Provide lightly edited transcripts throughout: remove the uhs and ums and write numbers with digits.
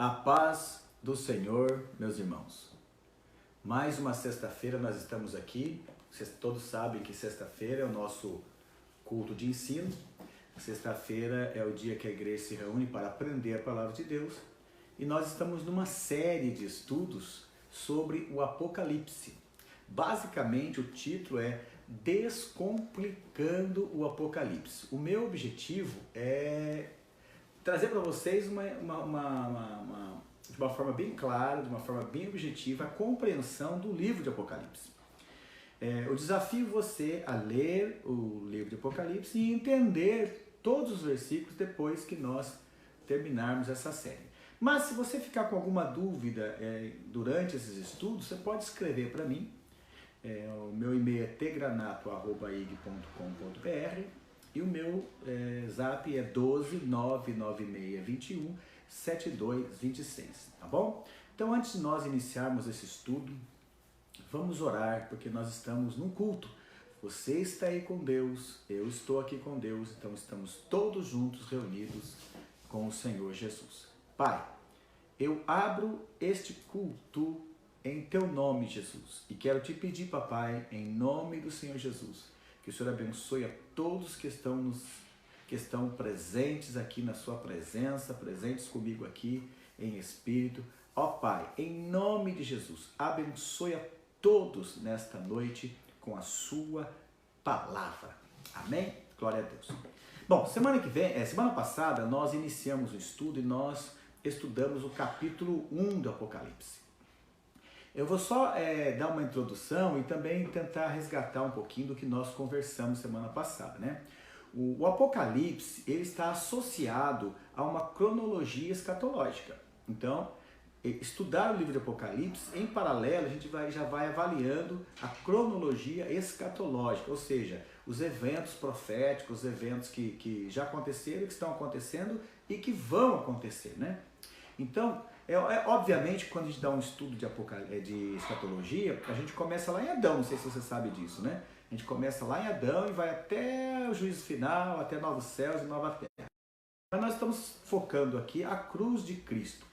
A paz do Senhor, meus irmãos. Mais uma sexta-feira nós estamos aqui. Vocês todos sabem que sexta-feira é o nosso culto de ensino. Sexta-feira é o dia que a igreja se reúne para aprender a palavra de Deus. E nós estamos numa série de estudos sobre o Apocalipse. Basicamente o título é Descomplicando o Apocalipse. O meu objetivo é trazer para vocês de uma forma bem clara, de uma forma bem objetiva, a compreensão do livro de Apocalipse. Eu desafio você a ler o livro de Apocalipse e entender todos os versículos depois que nós terminarmos essa série. Mas se você ficar com alguma dúvida durante esses estudos, você pode escrever para mim. O meu e-mail é tgranato@ig.com.br e o meu zap é 12996217226, tá bom? Então, antes de nós iniciarmos esse estudo, vamos orar, porque nós estamos num culto. Você está aí com Deus, eu estou aqui com Deus, então estamos todos juntos reunidos com o Senhor Jesus. Pai, eu abro este culto em Teu nome, Jesus, e quero te pedir, papai, em nome do Senhor Jesus, que o Senhor abençoe a todos que estão presentes aqui na sua presença, presentes comigo aqui em espírito. Ó Pai, em nome de Jesus, abençoe a todos nesta noite com a sua palavra. Amém? Glória a Deus. Bom, semana passada nós iniciamos o estudo e nós estudamos o capítulo 1 do Apocalipse. Eu vou só dar uma introdução e também tentar resgatar um pouquinho do que nós conversamos semana passada, né? O Apocalipse, ele está associado a uma cronologia escatológica. Então, estudar o livro de Apocalipse, em paralelo, a gente já vai avaliando a cronologia escatológica, ou seja, os eventos proféticos, os eventos que já aconteceram, que estão acontecendo e que vão acontecer, né? Então, obviamente, quando a gente dá um estudo de escatologia, a gente começa lá em Adão, não sei se você sabe disso, né? A gente começa lá em Adão e vai até o juízo final, até novos céus e nova terra. Mas nós estamos focando aqui a cruz de Cristo.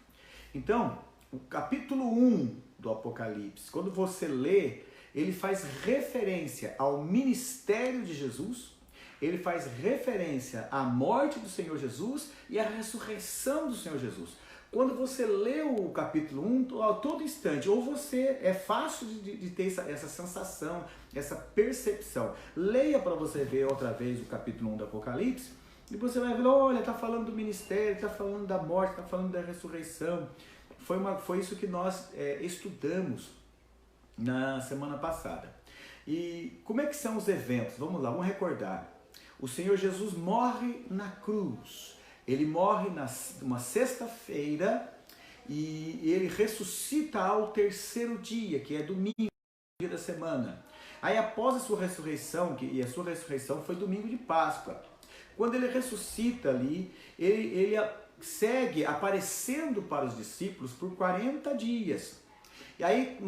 Então, o capítulo 1 do Apocalipse, quando você lê, ele faz referência ao ministério de Jesus, ele faz referência à morte do Senhor Jesus e à ressurreição do Senhor Jesus. Quando você lê o capítulo 1, a todo instante, ou é fácil de ter essa sensação, essa percepção. Leia para você ver outra vez o capítulo 1 do Apocalipse, e você vai ver, olha, está falando do ministério, está falando da morte, está falando da ressurreição. Foi isso que nós estudamos na semana passada. E como é que são os eventos? Vamos lá, vamos recordar. O Senhor Jesus morre na cruz. Ele morre numa sexta-feira e ele ressuscita ao terceiro dia, que é domingo, dia da semana. Aí após a sua ressurreição, e a sua ressurreição foi domingo de Páscoa, quando ele ressuscita ali, ele segue aparecendo para os discípulos por 40 dias. E aí,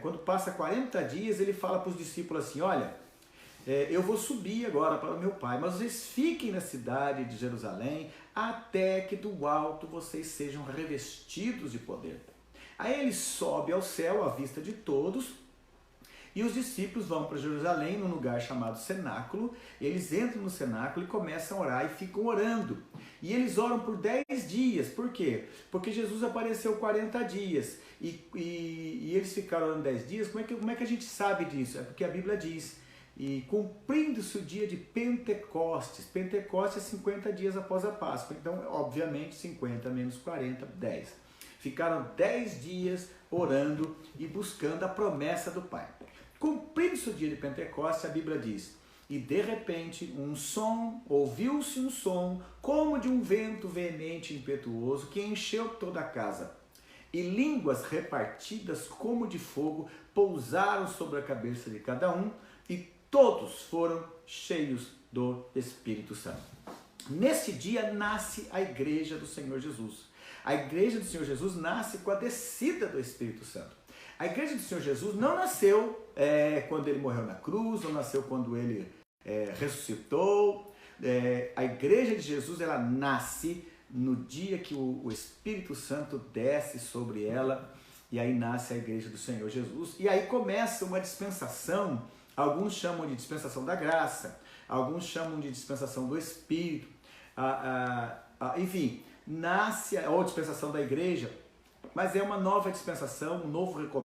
quando passa 40 dias, ele fala para os discípulos assim, olha, eu vou subir agora para o meu Pai, mas vocês fiquem na cidade de Jerusalém até que do alto vocês sejam revestidos de poder. Aí ele sobe ao céu à vista de todos e os discípulos vão para Jerusalém, num lugar chamado cenáculo. Eles entram no cenáculo e começam a orar e ficam orando. E eles oram por 10 dias. Por quê? Porque Jesus apareceu 40 dias e eles ficaram orando 10 dias. Como é que a gente sabe disso? É porque a Bíblia diz: e cumprindo-se o dia de Pentecostes. Pentecostes é 50 dias após a Páscoa. Então, obviamente, 50 menos 40, 10. Ficaram 10 dias orando e buscando a promessa do Pai. Cumprindo-se o dia de Pentecostes, a Bíblia diz: e de repente ouviu-se um som como de um vento veemente e impetuoso que encheu toda a casa. E línguas repartidas como de fogo pousaram sobre a cabeça de cada um, e todos foram cheios do Espírito Santo. Nesse dia nasce a igreja do Senhor Jesus. A igreja do Senhor Jesus nasce com a descida do Espírito Santo. A igreja do Senhor Jesus não nasceu quando ele morreu na cruz, não nasceu quando ele ressuscitou. A igreja de Jesus, ela nasce no dia que o Espírito Santo desce sobre ela, e aí nasce a igreja do Senhor Jesus. E aí começa uma dispensação, alguns chamam de dispensação da graça, alguns chamam de dispensação do Espírito, enfim, nasce, ou dispensação da igreja, mas é uma nova dispensação, um novo recomeço,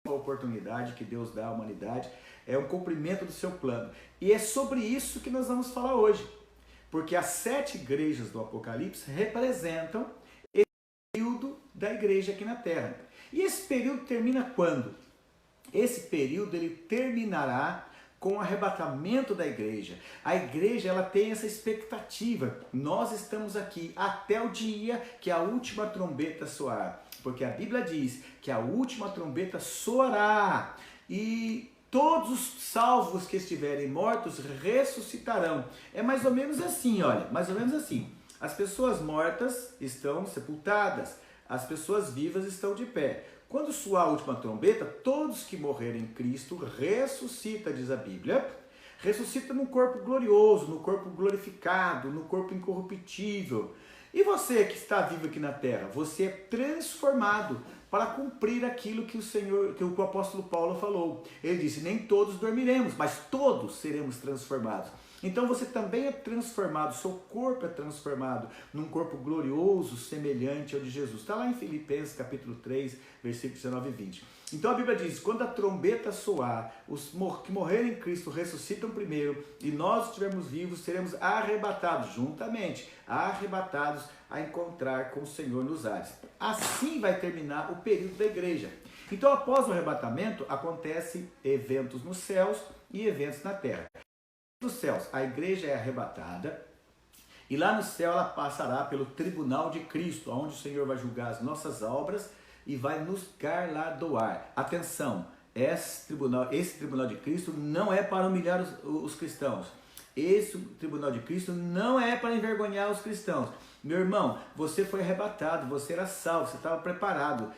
uma oportunidade que Deus dá à humanidade, é um cumprimento do seu plano. E é sobre isso que nós vamos falar hoje, porque as 7 igrejas do Apocalipse representam esse período da igreja aqui na Terra. E esse período termina quando? Esse período ele terminará com o arrebatamento da igreja. A igreja ela tem essa expectativa. Nós estamos aqui até o dia que a última trombeta soar. Porque a Bíblia diz que a última trombeta soará e todos os salvos que estiverem mortos ressuscitarão. É mais ou menos assim, olha, mais ou menos assim. As pessoas mortas estão sepultadas, as pessoas vivas estão de pé. Quando soar a última trombeta, todos que morrerem em Cristo ressuscita, diz a Bíblia. Ressuscita no corpo glorioso, no corpo glorificado, no corpo incorruptível. E você que está vivo aqui na terra, você é transformado para cumprir aquilo que o apóstolo Paulo falou. Ele disse, nem todos dormiremos, mas todos seremos transformados. Então você também é transformado, seu corpo é transformado num corpo glorioso, semelhante ao de Jesus. Está lá em Filipenses capítulo 3, versículos 19 e 20. Então a Bíblia diz, quando a trombeta soar, os que morrerem em Cristo ressuscitam primeiro, e nós estivermos vivos, seremos arrebatados, juntamente, arrebatados a encontrar com o Senhor nos ares. Assim vai terminar o período da igreja. Então após o arrebatamento, acontecem eventos nos céus e eventos na terra. Nos céus, a igreja é arrebatada, e lá no céu ela passará pelo tribunal de Cristo, onde o Senhor vai julgar as nossas obras e vai nos galardoar. Atenção, esse tribunal de Cristo não é para humilhar os cristãos. Esse tribunal de Cristo não é para envergonhar os cristãos. Meu irmão, você foi arrebatado, você era salvo, você estava preparado.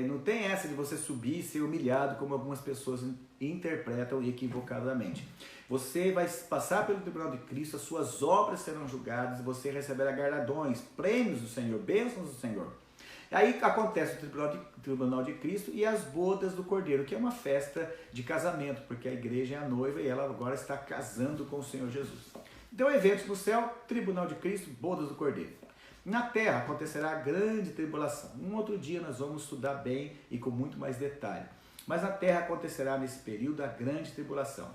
Não tem essa de você subir e ser humilhado, como algumas pessoas interpretam equivocadamente. Você vai passar pelo tribunal de Cristo, as suas obras serão julgadas, você receberá galardões, prêmios do Senhor, bênçãos do Senhor. Aí acontece o tribunal de Cristo e as bodas do Cordeiro, que é uma festa de casamento, porque a igreja é a noiva e ela agora está casando com o Senhor Jesus. Então, eventos no céu, tribunal de Cristo, bodas do Cordeiro. Na terra acontecerá a grande tribulação. Um outro dia nós vamos estudar bem e com muito mais detalhe. Mas na terra acontecerá nesse período a grande tribulação.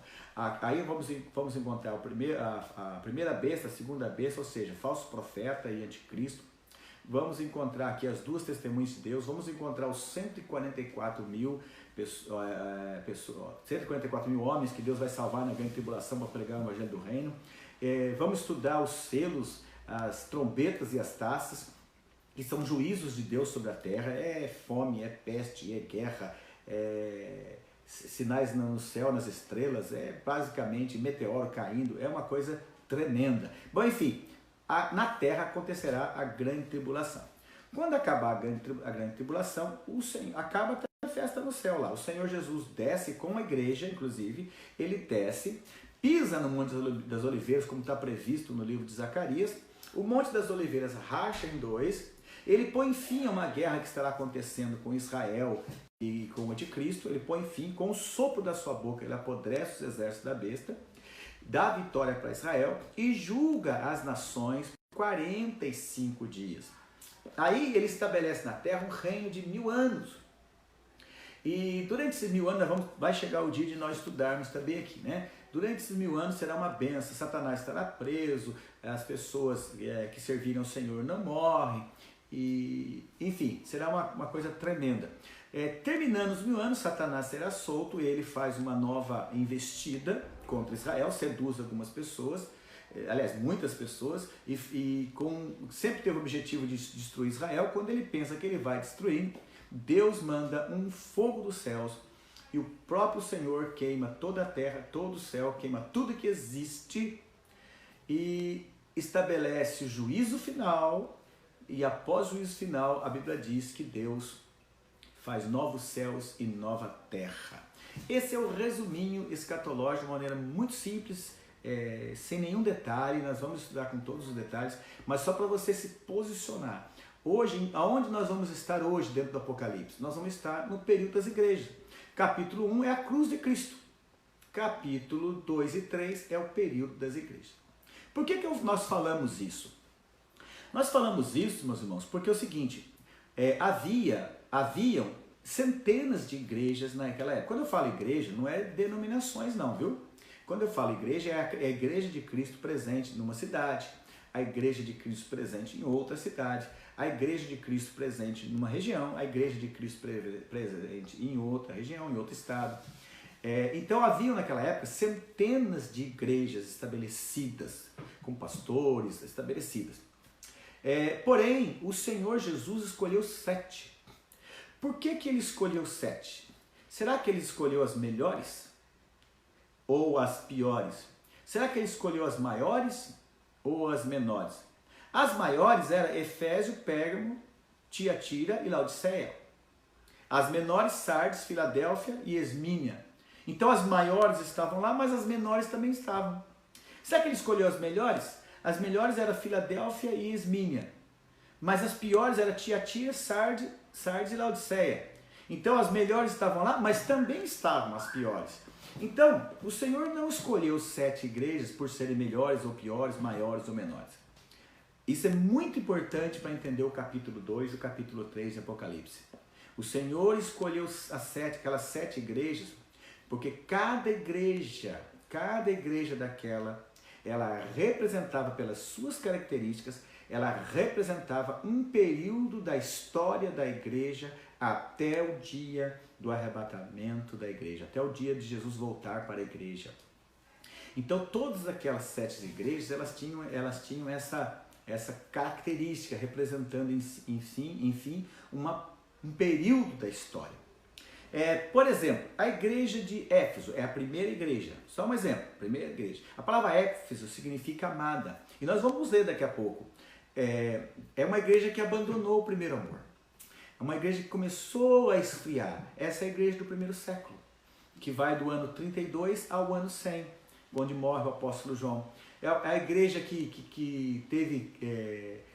Aí vamos encontrar a primeira besta, a segunda besta, ou seja, falso profeta e anticristo. Vamos encontrar aqui as duas testemunhas de Deus, vamos encontrar os 144 mil homens que Deus vai salvar na grande tribulação para pregar o evangelho do reino. Vamos estudar os selos, as trombetas e as taças, que são juízos de Deus sobre a terra. É fome, é peste, é guerra, sinais no céu, nas estrelas, é basicamente meteoro caindo, é uma coisa tremenda. Bom, enfim, na terra acontecerá a grande tribulação. Quando acabar a grande tribulação, o Senhor acaba a festa no céu lá. O Senhor Jesus desce com a igreja, inclusive, ele desce, pisa no Monte das Oliveiras, como está previsto no livro de Zacarias. O Monte das Oliveiras racha em dois. Ele põe fim a uma guerra que estará acontecendo com Israel e com o anticristo. Ele põe fim com o sopro da sua boca, ele apodrece os exércitos da besta, dá vitória para Israel e julga as nações por 45 dias. Aí ele estabelece na terra um reino de 1000 anos. E durante esses 1000 anos, vai chegar o dia de nós estudarmos também aqui, né? Durante esses 1000 anos será uma bênção, Satanás estará preso, as pessoas que servirem ao Senhor não morrem, e, enfim, será uma coisa tremenda. Terminando os 1000 anos, Satanás será solto e ele faz uma nova investida contra Israel, seduz algumas pessoas, aliás, muitas pessoas, sempre teve o objetivo de destruir Israel. Quando ele pensa que ele vai destruir, Deus manda um fogo dos céus e o próprio Senhor queima toda a terra, todo o céu, queima tudo que existe e estabelece o juízo final. E após o juízo final, a Bíblia diz que Deus faz novos céus e nova terra. Esse é o resuminho escatológico de uma maneira muito simples, sem nenhum detalhe, nós vamos estudar com todos os detalhes, mas só para você se posicionar. Hoje, aonde nós vamos estar hoje dentro do Apocalipse? Nós vamos estar no período das igrejas. Capítulo 1 é a cruz de Cristo. Capítulo 2 e 3 é o período das igrejas. Por que nós falamos isso? Nós falamos isso, meus irmãos, porque é o seguinte, haviam centenas de igrejas naquela época. Quando eu falo igreja, não é denominações não, viu? Quando eu falo igreja, é a igreja de Cristo presente numa cidade, a igreja de Cristo presente em outra cidade, a igreja de Cristo presente numa região, a igreja de Cristo presente em outra região, em outro estado. Então haviam naquela época centenas de igrejas estabelecidas, com pastores estabelecidas. Porém, o Senhor Jesus escolheu 7. Por que ele escolheu 7? Será que ele escolheu as melhores ou as piores? Será que ele escolheu as maiores ou as menores? As maiores eram Efésio, Pérgamo, Tiatira e Laodiceia. As menores, Sardes, Filadélfia e Esmínia. Então as maiores estavam lá, mas as menores também estavam. Será que ele escolheu as melhores? As melhores eram Filadélfia e Esmínia. Mas as piores eram Tiatira, Sardes e Laodiceia. Então as melhores estavam lá, mas também estavam as piores. Então, o Senhor não escolheu 7 igrejas por serem melhores ou piores, maiores ou menores. Isso é muito importante para entender o capítulo 2 e o capítulo 3 de Apocalipse. O Senhor escolheu aquelas 7 igrejas, porque cada igreja daquela, ela representava pelas suas características, ela representava um período da história da igreja até o dia do arrebatamento da igreja, até o dia de Jesus voltar para a igreja. Então todas aquelas 7 igrejas, elas tinham essa característica, representando enfim um período da história. Por exemplo, a igreja de Éfeso é a primeira igreja. Só um exemplo, primeira igreja. A palavra Éfeso significa amada. E nós vamos ler daqui a pouco. É uma igreja que abandonou o primeiro amor. É uma igreja que começou a esfriar. Essa é a igreja do primeiro século, que vai do ano 32 ao ano 100, onde morre o apóstolo João. É a igreja que teve,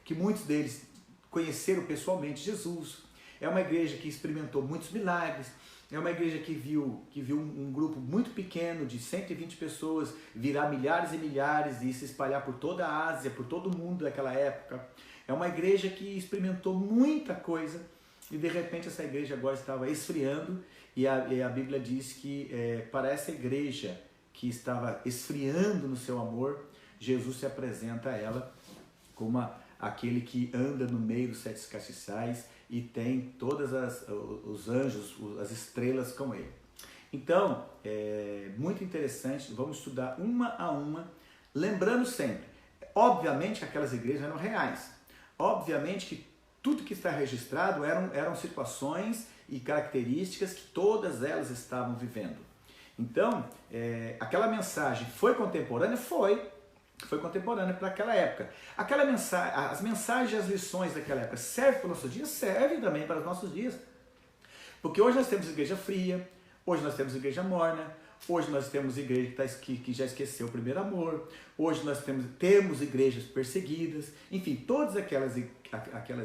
que muitos deles conheceram pessoalmente Jesus. É uma igreja que experimentou muitos milagres. É uma igreja que viu um grupo muito pequeno de 120 pessoas virar milhares e milhares e se espalhar por toda a Ásia, por todo o mundo daquela época. É uma igreja que experimentou muita coisa e de repente essa igreja agora estava esfriando e a Bíblia diz que para essa igreja que estava esfriando no seu amor, Jesus se apresenta a ela como aquele que anda no meio dos 7 castiçais e tem todos os anjos, as estrelas com ele. Então, muito interessante, vamos estudar uma a uma, lembrando sempre, obviamente que aquelas igrejas eram reais, obviamente que tudo que está registrado eram situações e características que todas elas estavam vivendo. Então, aquela mensagem foi contemporânea? Foi contemporânea para aquela época. As mensagens e as lições daquela época servem para os nossos dias? Servem também para os nossos dias. Porque hoje nós temos igreja fria, hoje nós temos igreja morna, hoje nós temos igreja que já esqueceu o primeiro amor, hoje nós temos igrejas perseguidas, enfim, todas aquelas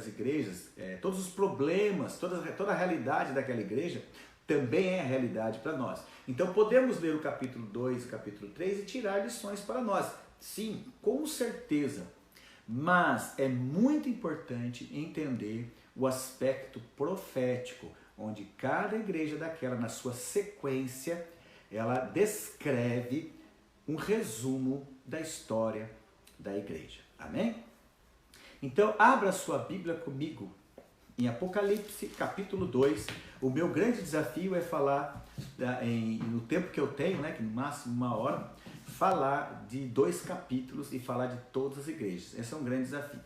igrejas, todos os problemas, toda a realidade daquela igreja também é a realidade para nós. Então podemos ler o capítulo 2 e o capítulo 3 e tirar lições para nós. Sim, com certeza, mas é muito importante entender o aspecto profético, onde cada igreja daquela, na sua sequência, ela descreve um resumo da história da igreja. Amém? Então, abra sua Bíblia comigo em Apocalipse, capítulo 2. O meu grande desafio é falar, no tempo que eu tenho, que no máximo 1 hora, falar de 2 capítulos e falar de todas as igrejas. Esse é um grande desafio.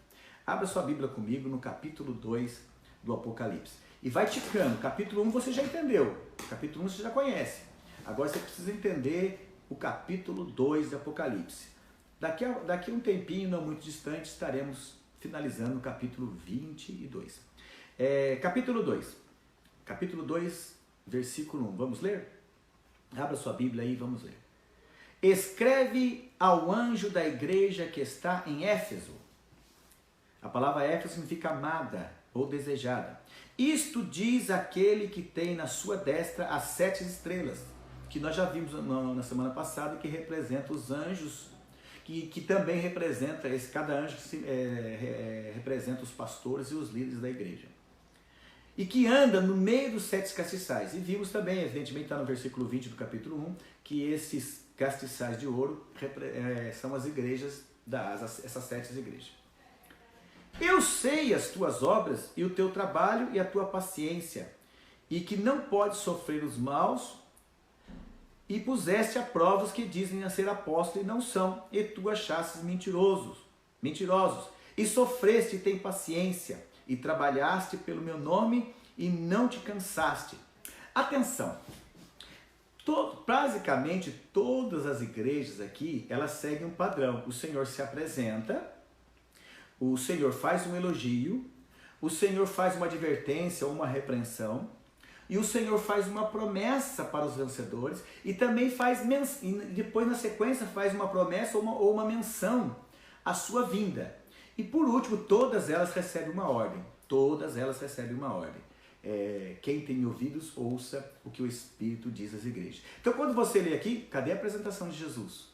Abra sua Bíblia comigo no capítulo 2 do Apocalipse. E vai ticando. Capítulo 1 você já entendeu. Capítulo 1 você já conhece. Agora você precisa entender o capítulo 2 do Apocalipse. Daqui a um tempinho, não muito distante, estaremos finalizando o capítulo 22. Capítulo 2. Capítulo 2, versículo 1. Vamos ler? Abra sua Bíblia aí e vamos ler. Escreve ao anjo da igreja que está em Éfeso. A palavra Éfeso significa amada ou desejada. Isto diz aquele que tem na sua destra as 7 estrelas, que nós já vimos na semana passada, que representa os anjos, que também representa, cada anjo representa os pastores e os líderes da igreja. E que anda no meio dos 7 castiçais. E vimos também, evidentemente está no versículo 20 do capítulo 1, que esses castiçais de ouro são as igrejas, essas 7 igrejas. Eu sei as tuas obras e o teu trabalho e a tua paciência, e que não podes sofrer os maus, e puseste a prova os que dizem a ser apóstolos e não são, e tu achastes mentirosos, e sofreste e tem paciência, e trabalhaste pelo meu nome e não te cansaste. Atenção! Basicamente, todas as igrejas aqui, elas seguem um padrão. O Senhor se apresenta, o Senhor faz um elogio, o Senhor faz uma advertência ou uma repreensão, e o Senhor faz uma promessa para os vencedores, e também e depois na sequência faz uma promessa ou uma menção à sua vinda. E por último, todas elas recebem uma ordem. Todas elas recebem uma ordem. Quem tem ouvidos, ouça o que o Espírito diz às igrejas. Então quando você lê aqui, cadê a apresentação de Jesus?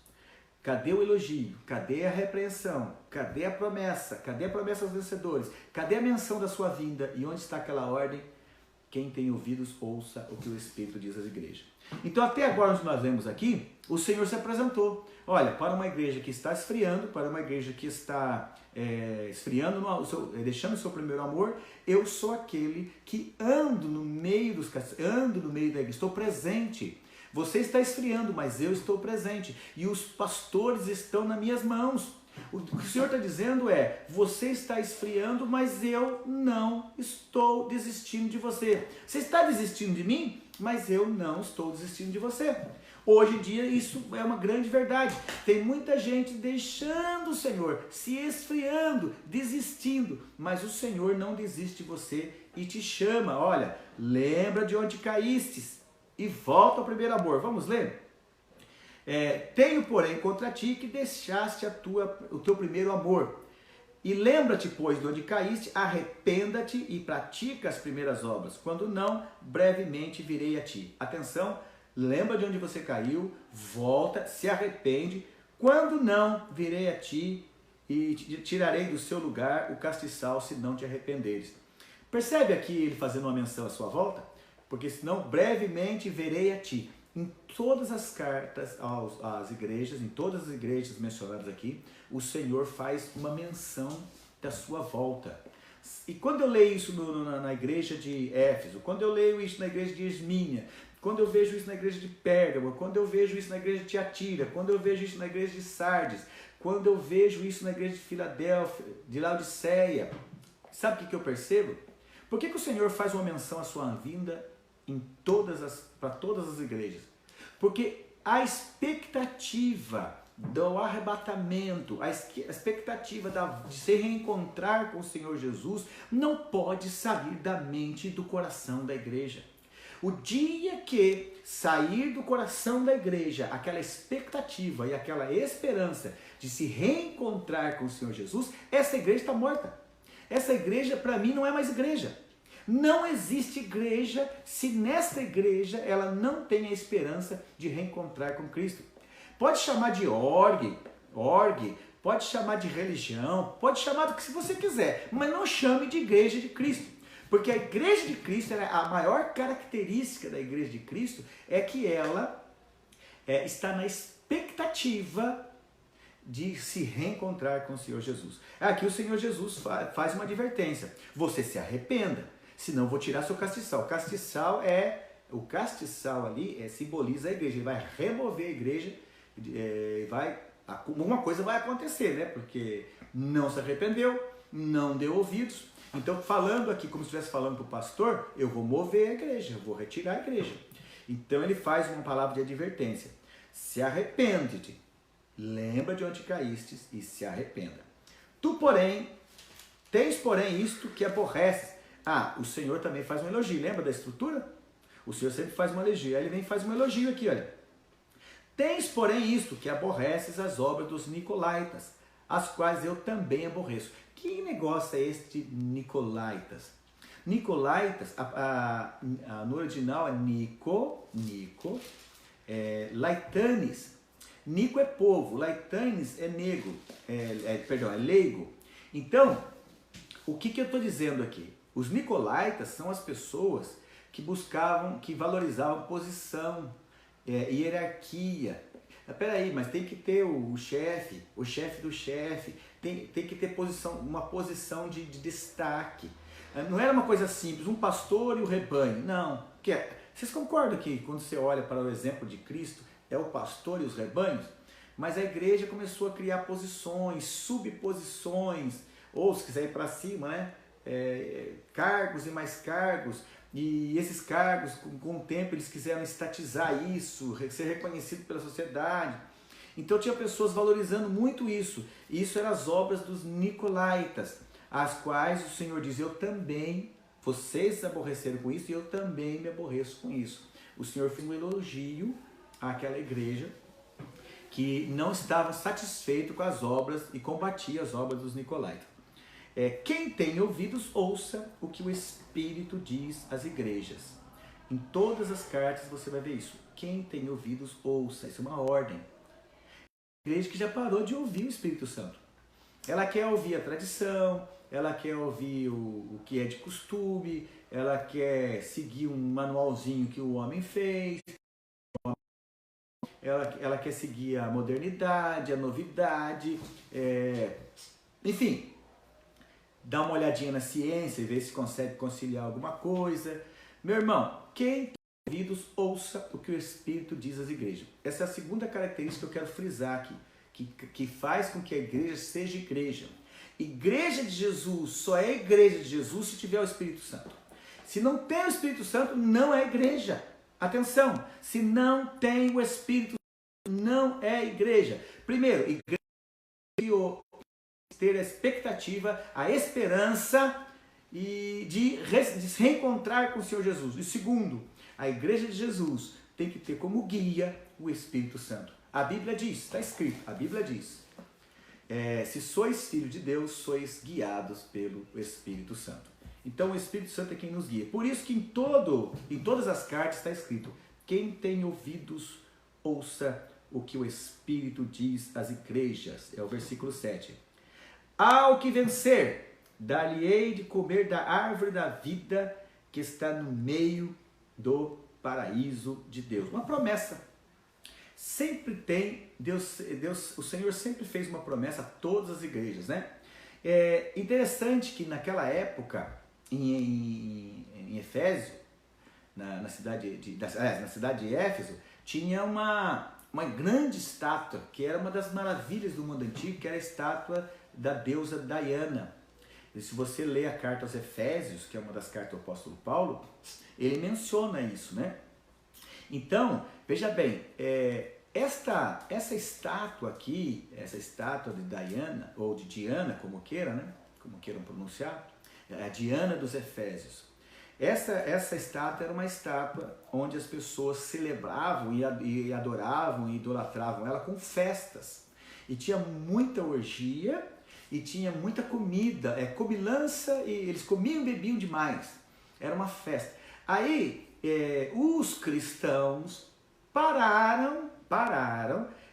Cadê o elogio? Cadê a repreensão? Cadê a promessa? Cadê a promessa aos vencedores? Cadê a menção da sua vinda? E onde está aquela ordem? Quem tem ouvidos, ouça o que o Espírito diz às igrejas. Então até agora, onde nós vemos aqui, o Senhor se apresentou. Olha, para uma igreja que está esfriando, para uma igreja que está esfriando, deixando o seu primeiro amor, eu sou aquele que ando no meio da igreja, estou presente. Você está esfriando, mas eu estou presente. E os pastores estão nas minhas mãos. O que o Senhor está dizendo é, você está esfriando, mas eu não estou desistindo de você. Você está desistindo de mim, mas eu não estou desistindo de você. Hoje em dia isso é uma grande verdade. Tem muita gente deixando o Senhor, se esfriando, desistindo. Mas o Senhor não desiste de você e te chama. Olha, lembra de onde caístes e volta ao primeiro amor. Vamos ler? Tenho, porém, contra ti que deixaste o teu primeiro amor. E lembra-te, pois, de onde caíste, arrependa-te e pratica as primeiras obras. Quando não, brevemente virei a ti. Atenção, lembra de onde você caiu, volta, se arrepende. Quando não, virei a ti e tirarei do seu lugar o castiçal, se não te arrependeres. Percebe aqui ele fazendo uma menção à sua volta? Porque senão, brevemente virei a ti. Em todas as cartas às igrejas, em todas as igrejas mencionadas aqui, o Senhor faz uma menção da sua volta. E quando eu leio isso na igreja de Éfeso, quando eu leio isso na igreja de Esmínia, quando eu vejo isso na igreja de Pérgamo, quando eu vejo isso na igreja de Tiatira, quando eu vejo isso na igreja de Sardes, quando eu vejo isso na igreja de Filadélfia, de Laodiceia, sabe o que eu percebo? Por que o Senhor faz uma menção à sua vinda para todas as igrejas? Porque a expectativa do arrebatamento, a expectativa de se reencontrar com o Senhor Jesus não pode sair da mente e do coração da igreja. O dia que sair do coração da igreja aquela expectativa e aquela esperança de se reencontrar com o Senhor Jesus, essa igreja está morta. Essa igreja, para mim, não é mais igreja. Não existe igreja se nesta igreja ela não tem a esperança de reencontrar com Cristo. Pode chamar de org, pode chamar de religião, pode chamar do que você quiser, mas não chame de igreja de Cristo. Porque a igreja de Cristo, a maior característica da igreja de Cristo é que ela está na expectativa de se reencontrar com o Senhor Jesus. Aqui o Senhor Jesus faz uma advertência. Você se arrependa. Senão eu vou tirar seu castiçal. O castiçal ali simboliza a igreja. Ele vai remover a igreja. Uma coisa vai acontecer, né? Porque não se arrependeu, não deu ouvidos. Então, falando aqui, como se estivesse falando para o pastor, eu vou mover a igreja, eu vou retirar a igreja. Então ele faz uma palavra de advertência. Se arrepende-te, lembra de onde caístes e se arrependa. Tens, porém, isto que aborreces. O Senhor também faz um elogio. Lembra da estrutura? O Senhor sempre faz um elogio. Aí ele vem e faz um elogio aqui, olha. Tens, porém, isto, que aborreces as obras dos nicolaítas, as quais eu também aborreço. Que negócio é este nicolaítas? Nicolaítas, no original é Nico, Laitanes. Nico é povo, Laitanes é nego, é leigo. Então, o que eu estou dizendo aqui? Os nicolaítas são as pessoas que buscavam, que valorizavam posição, hierarquia. Peraí, mas tem que ter o chefe do chefe, tem que ter uma posição de destaque. Não era uma coisa simples, um pastor e o rebanho. Não. Vocês concordam que quando você olha para o exemplo de Cristo, é o pastor e os rebanhos? Mas a igreja começou a criar posições, subposições, ou se quiser ir para cima, né? Cargos e mais cargos. E esses cargos, com o tempo, eles quiseram estatizar isso, ser reconhecido pela sociedade. Então tinha pessoas valorizando muito isso. E isso eram as obras dos nicolaítas, as quais o Senhor diz, eu também, vocês se aborreceram com isso e eu também me aborreço com isso. O Senhor fez um elogio àquela igreja que não estava satisfeito com as obras e combatia as obras dos nicolaítas. Quem tem ouvidos, ouça o que o Espírito diz às igrejas. Em todas as cartas você vai ver isso. Quem tem ouvidos, ouça. Isso é uma ordem. A igreja que já parou de ouvir o Espírito Santo. Ela quer ouvir a tradição, ela quer ouvir o que é de costume, ela quer seguir um manualzinho que o homem fez, ela quer seguir a modernidade, a novidade, enfim, dá uma olhadinha na ciência e ver se consegue conciliar alguma coisa. Meu irmão, quem tem ouvidos, ouça o que o Espírito diz às igrejas. Essa é a segunda característica que eu quero frisar aqui, que faz com que a igreja seja igreja. Igreja de Jesus só é igreja de Jesus se tiver o Espírito Santo. Se não tem o Espírito Santo, não é igreja. Atenção, se não tem o Espírito Santo, não é igreja. Primeiro, igreja ter a expectativa, a esperança e de se reencontrar com o Senhor Jesus. E segundo, a igreja de Jesus tem que ter como guia o Espírito Santo. A Bíblia diz, está escrito, a Bíblia diz, se sois filhos de Deus, sois guiados pelo Espírito Santo. Então o Espírito Santo é quem nos guia. Por isso que em todas as cartas está escrito, quem tem ouvidos, ouça o que o Espírito diz às igrejas. É o versículo 7. Ao que vencer, dar-lhe-ei de comer da árvore da vida que está no meio do paraíso de Deus. Uma promessa. Sempre tem, o Senhor sempre fez uma promessa a todas as igrejas, né? É interessante que naquela época, em Efésio, na cidade de Éfeso, tinha uma grande estátua, que era uma das maravilhas do mundo antigo, que era a estátua da deusa Diana. E se você lê a carta aos Efésios, que é uma das cartas do apóstolo Paulo, ele menciona isso, né? Então, veja bem, essa estátua aqui, essa estátua de Diana, ou de Diana, como queira, né? Como queiram pronunciar, é a Diana dos Efésios. Essa estátua era uma estátua onde as pessoas celebravam e adoravam e idolatravam ela com festas. E tinha muita orgia e tinha muita comida, comilança, e eles comiam e bebiam demais. Era uma festa. Aí os cristãos pararam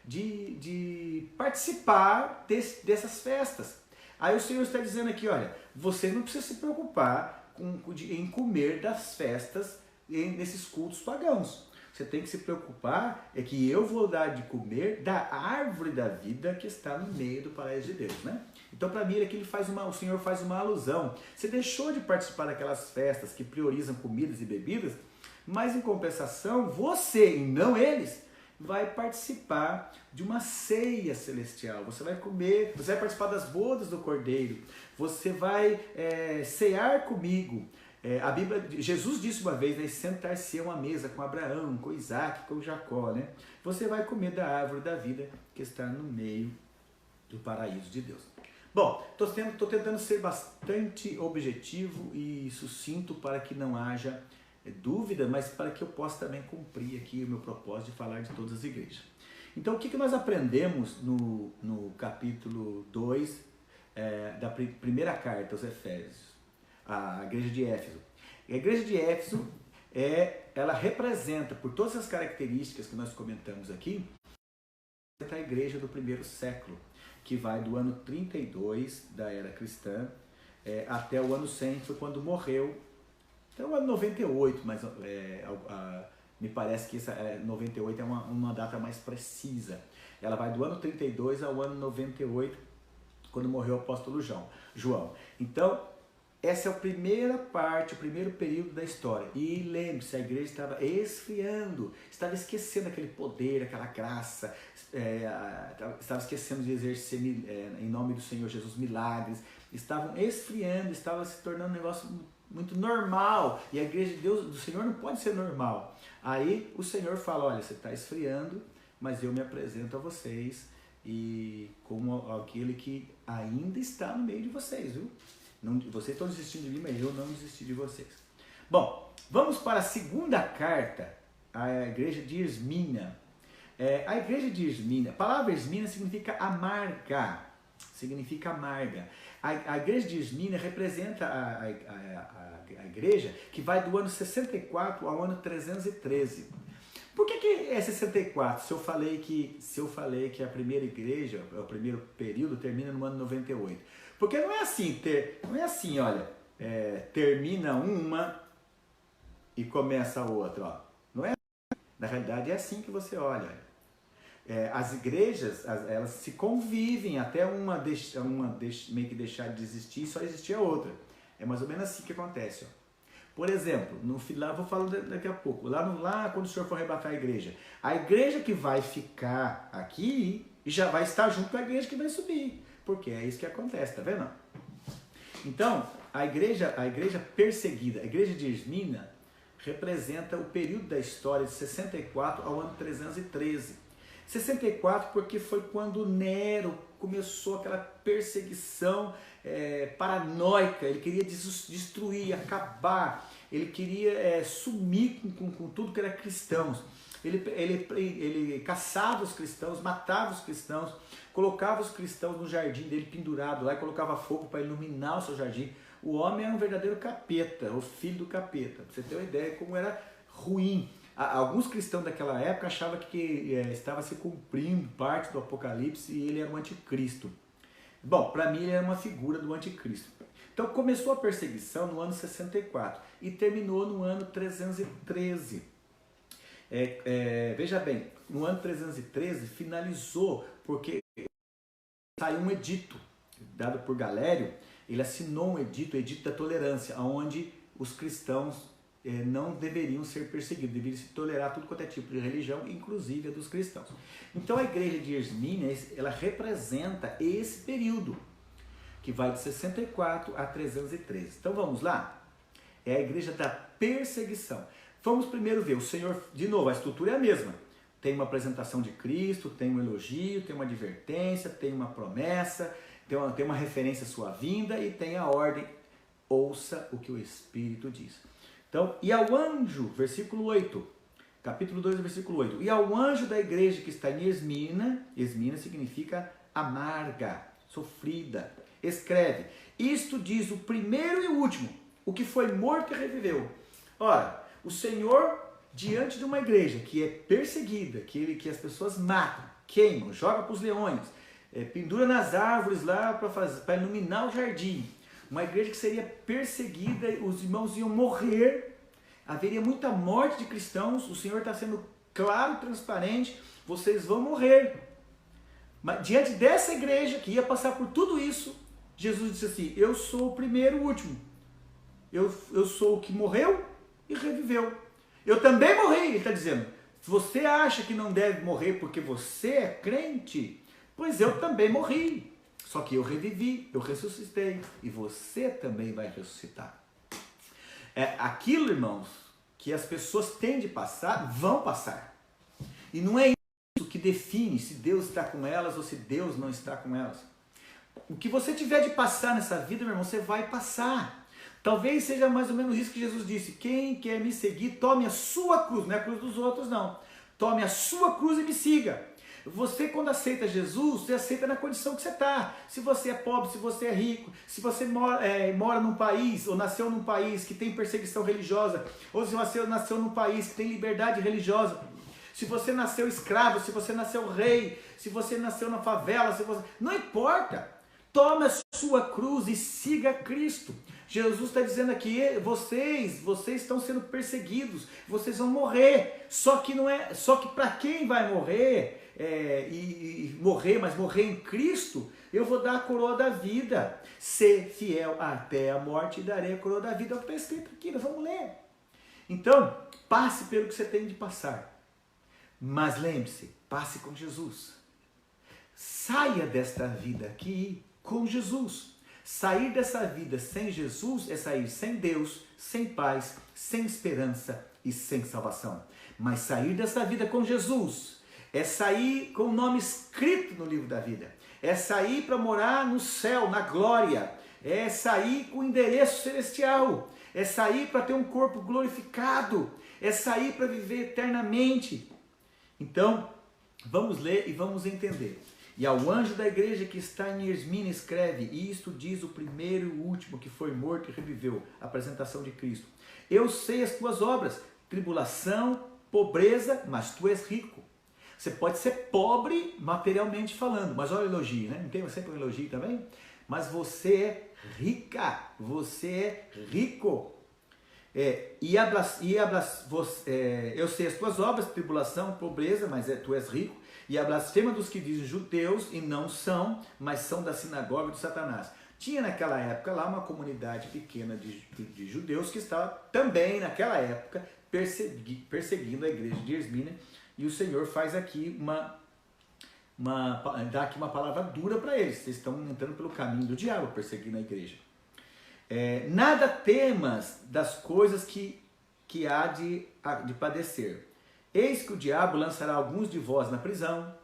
de participar dessas festas. Aí o Senhor está dizendo aqui, olha, você não precisa se preocupar em comer das festas nesses cultos pagãos. Você tem que se preocupar que eu vou dar de comer da árvore da vida que está no meio do paraíso de Deus, né? Então, para mim, aqui o Senhor faz uma alusão. Você deixou de participar daquelas festas que priorizam comidas e bebidas, mas em compensação, você, e não eles, vai participar de uma ceia celestial. Você vai comer, você vai participar das bodas do Cordeiro. Você vai cear comigo. Jesus disse uma vez, né, sentar-se a uma mesa com Abraão, com Isaac, com Jacó, né? Você vai comer da árvore da vida que está no meio do paraíso de Deus. Bom, estou tentando ser bastante objetivo e sucinto para que não haja dúvida, mas para que eu possa também cumprir aqui o meu propósito de falar de todas as igrejas. Então, o que nós aprendemos no capítulo 2 da primeira carta aos Efésios, a igreja de Éfeso? A igreja de Éfeso, ela representa, por todas as características que nós comentamos aqui, a igreja do primeiro século, que vai do ano 32 da era cristã até o ano 100, foi quando morreu, até o ano 98, mas me parece que 98 é uma data mais precisa. Ela vai do ano 32 ao ano 98, quando morreu o apóstolo João. Então, essa é a primeira parte, o primeiro período da história. E lembre-se, a igreja estava esfriando, estava esquecendo aquele poder, aquela graça, estava esquecendo de exercer em nome do Senhor Jesus milagres, estavam esfriando, estava se tornando um negócio muito normal. E a igreja de Deus, do Senhor, não pode ser normal. Aí o Senhor fala, olha, você está esfriando, mas eu me apresento a vocês e como aquele que ainda está no meio de vocês, viu? Não, vocês estão desistindo de mim, mas eu não desisti de vocês. Bom, vamos para a segunda carta, à igreja de Esmina. A igreja de Esmina, a palavra Esmina significa amarga. Significa amarga. A igreja de Esmina representa a igreja que vai do ano 64 ao ano 313. Por que é 64? Se eu falei que a primeira igreja, o primeiro período, termina no ano 98. Porque não é assim, olha, termina uma e começa a outra, ó. Não é assim. Na realidade é assim que você olha. As igrejas, elas se convivem até uma meio que deixar de existir e só existir a outra. É mais ou menos assim que acontece, ó. Por exemplo, no final, vou falar daqui a pouco, lá quando o Senhor for arrebatar a igreja que vai ficar aqui já vai estar junto com a igreja que vai subir, porque é isso que acontece, tá vendo? Então, a igreja perseguida, a igreja de Esmina, representa o período da história de 64 ao ano 313. 64 porque foi quando Nero começou aquela perseguição paranoica, ele queria destruir, acabar, ele queria sumir com tudo que era cristãos. Ele caçava os cristãos, matava os cristãos, colocava os cristãos no jardim dele pendurado lá e colocava fogo para iluminar o seu jardim. O homem era um verdadeiro capeta, o filho do capeta, para você ter uma ideia de como era ruim. Alguns cristãos daquela época achavam que estava se cumprindo parte do Apocalipse e ele era um anticristo. Bom, para mim ele era uma figura do anticristo. Então começou a perseguição no ano 64 e terminou no ano 313. Veja bem, no ano 313 finalizou porque saiu um edito dado por Galério. Ele assinou um edito, o edito da tolerância, onde os cristãos não deveriam ser perseguidos, deveriam se tolerar tudo quanto é tipo de religião, inclusive a dos cristãos. Então a igreja de Esmina, ela representa esse período, que vai de 64 a 313. Então vamos lá? É a igreja da perseguição. Vamos primeiro ver, o Senhor, de novo, a estrutura é a mesma. Tem uma apresentação de Cristo, tem um elogio, tem uma advertência, tem uma promessa, tem uma referência à sua vinda e tem a ordem, ouça o que o Espírito diz. Então, e ao anjo, versículo 8, capítulo 2, versículo 8, e ao anjo da igreja que está em Esmina, Esmina significa amarga, sofrida, escreve, isto diz o primeiro e o último, o que foi morto e reviveu. Ora, o Senhor, diante de uma igreja que é perseguida, que as pessoas matam, queimam, jogam para os leões, pendura nas árvores lá para iluminar o jardim, uma igreja que seria perseguida, os irmãos iam morrer, haveria muita morte de cristãos, o Senhor está sendo claro e transparente, vocês vão morrer. Mas diante dessa igreja que ia passar por tudo isso, Jesus disse assim, eu sou o primeiro e o último, eu sou o que morreu e reviveu. Eu também morri, ele está dizendo, se você acha que não deve morrer porque você é crente, pois eu também morri. Só que eu revivi, eu ressuscitei e você também vai ressuscitar. Aquilo, irmãos, que as pessoas têm de passar, vão passar. E não é isso que define se Deus está com elas ou se Deus não está com elas. O que você tiver de passar nessa vida, meu irmão, você vai passar. Talvez seja mais ou menos isso que Jesus disse. Quem quer me seguir, tome a sua cruz, não é a cruz dos outros não. Tome a sua cruz e me siga. Você, quando aceita Jesus, você aceita na condição que você está. Se você é pobre, se você é rico, se você mora num país, ou nasceu num país que tem perseguição religiosa, ou se você nasceu num país que tem liberdade religiosa, se você nasceu escravo, se você nasceu rei, se você nasceu na favela, não importa. Tome a sua cruz e siga Cristo. Jesus está dizendo aqui, vocês estão sendo perseguidos, vocês vão morrer. Só que para quem vai morrer, mas morrer em Cristo, eu vou dar a coroa da vida. Ser fiel até a morte e darei a coroa da vida. É o que está escrito aqui, nós vamos ler. Então, passe pelo que você tem de passar. Mas lembre-se, passe com Jesus. Saia desta vida aqui com Jesus. Sair dessa vida sem Jesus é sair sem Deus, sem paz, sem esperança e sem salvação. Mas sair dessa vida com Jesus é sair com o nome escrito no livro da vida. É sair para morar no céu, na glória. É sair com o endereço celestial. É sair para ter um corpo glorificado. É sair para viver eternamente. Então, vamos ler e vamos entender. E ao anjo da igreja que está em Esmirna escreve, e isto diz o primeiro e o último que foi morto e reviveu, a apresentação de Cristo. Eu sei as tuas obras, tribulação, pobreza, mas tu és rico. Você pode ser pobre materialmente falando, mas olha o elogio, né? Não tem sempre um elogio também? Mas você é rica, você é rico. Eu sei as tuas obras, tribulação, pobreza, mas tu és rico. E a blasfema dos que dizem judeus e não são, mas são da sinagoga de Satanás. Tinha naquela época lá uma comunidade pequena de judeus que estava também naquela época perseguindo a igreja de Esmirna. E o Senhor faz aqui dá aqui uma palavra dura para eles. Vocês estão entrando pelo caminho do diabo, perseguindo a igreja. Nada temas das coisas que há de padecer. Eis que o diabo lançará alguns de vós na prisão.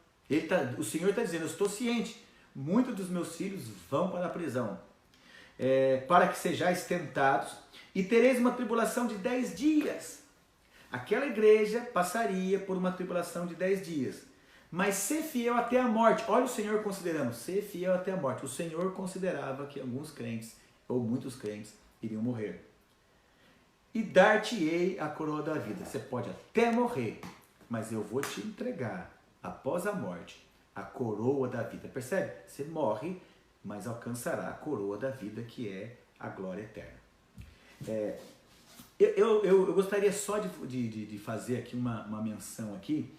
O Senhor está dizendo, eu estou ciente, muitos dos meus filhos vão para a prisão, para que sejais tentados, e tereis uma tribulação de 10 dias. Aquela igreja passaria por uma tribulação de 10 dias. Mas ser fiel até a morte. Olha o Senhor considerando, ser fiel até a morte. O Senhor considerava que alguns crentes, ou muitos crentes, iriam morrer. E dar-te-ei a coroa da vida. Você pode até morrer, mas eu vou te entregar, após a morte, a coroa da vida. Percebe? Você morre, mas alcançará a coroa da vida, que é a glória eterna. Eu gostaria só de fazer aqui uma menção aqui,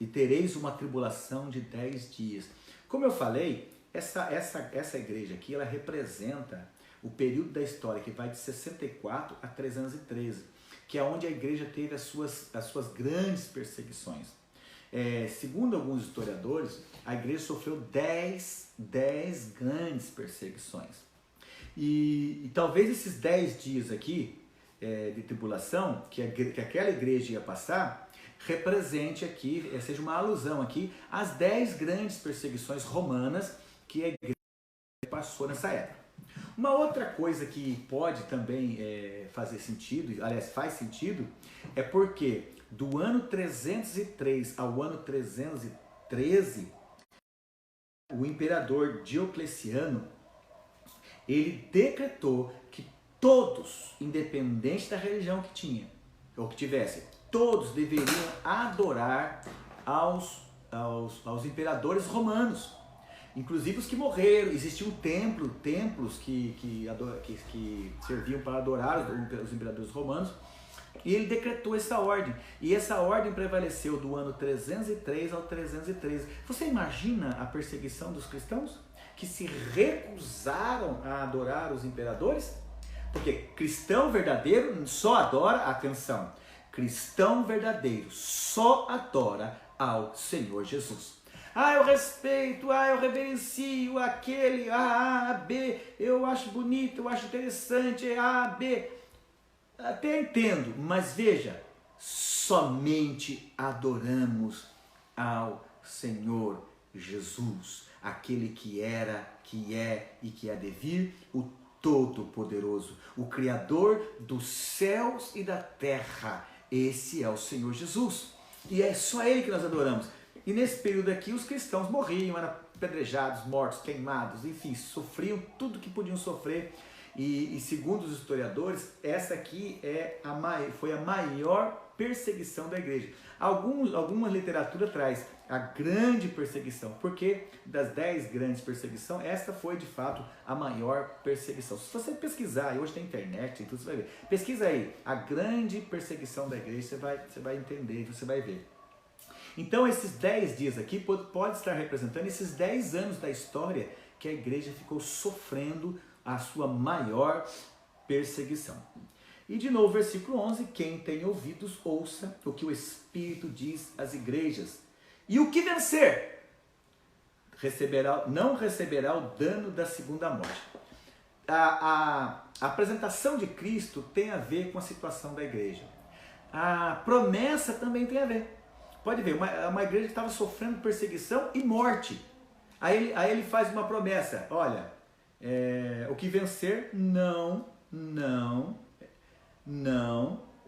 e tereis uma tribulação de 10 dias. Como eu falei, essa igreja aqui, ela representa o período da história que vai de 64 a 313, que é onde a igreja teve as suas grandes perseguições. Segundo alguns historiadores, a igreja sofreu 10 grandes perseguições. E talvez esses 10 dias aqui de tribulação que aquela igreja ia passar, represente aqui, seja uma alusão aqui às 10 grandes perseguições romanas que a igreja passou nessa época. Uma outra coisa que pode também fazer sentido, aliás, faz sentido, é porque do ano 303 ao ano 313, o imperador Diocleciano, ele decretou que todos, independente da religião que tinha, ou que tivesse, todos deveriam adorar aos imperadores romanos. Inclusive os que morreram. Existiam templos que serviam para adorar os imperadores romanos, e ele decretou essa ordem, e essa ordem prevaleceu do ano 303 ao 313. Você imagina a perseguição dos cristãos que se recusaram a adorar os imperadores? Porque cristão verdadeiro só adora, atenção, cristão verdadeiro só adora ao Senhor Jesus. Eu respeito, eu reverencio aquele, A, B, eu acho bonito, eu acho interessante, A, B. Até entendo, mas veja, somente adoramos ao Senhor Jesus, aquele que era, que é e que há de vir, o Todo-Poderoso, o Criador dos céus e da terra. Esse é o Senhor Jesus, e é só Ele que nós adoramos. E nesse período aqui os cristãos morriam, eram apedrejados, mortos, queimados, enfim, sofriam tudo que podiam sofrer. E segundo os historiadores, essa aqui foi a maior perseguição da igreja. Alguma literatura traz a grande perseguição, porque das 10 grandes perseguições, essa foi de fato a maior perseguição. Se você pesquisar, e hoje tem internet, tem tudo, você vai ver. Pesquisa aí, a grande perseguição da igreja, você vai entender, você vai ver. Então esses 10 dias aqui pode estar representando esses 10 anos da história que a igreja ficou sofrendo a sua maior perseguição. E de novo, versículo 11, quem tem ouvidos, ouça o que o Espírito diz às igrejas. E o que vencer, não receberá o dano da segunda morte. A apresentação de Cristo tem a ver com a situação da igreja. A promessa também tem a ver. Pode ver, uma igreja que estava sofrendo perseguição e morte. Aí ele faz uma promessa, olha, o que vencer não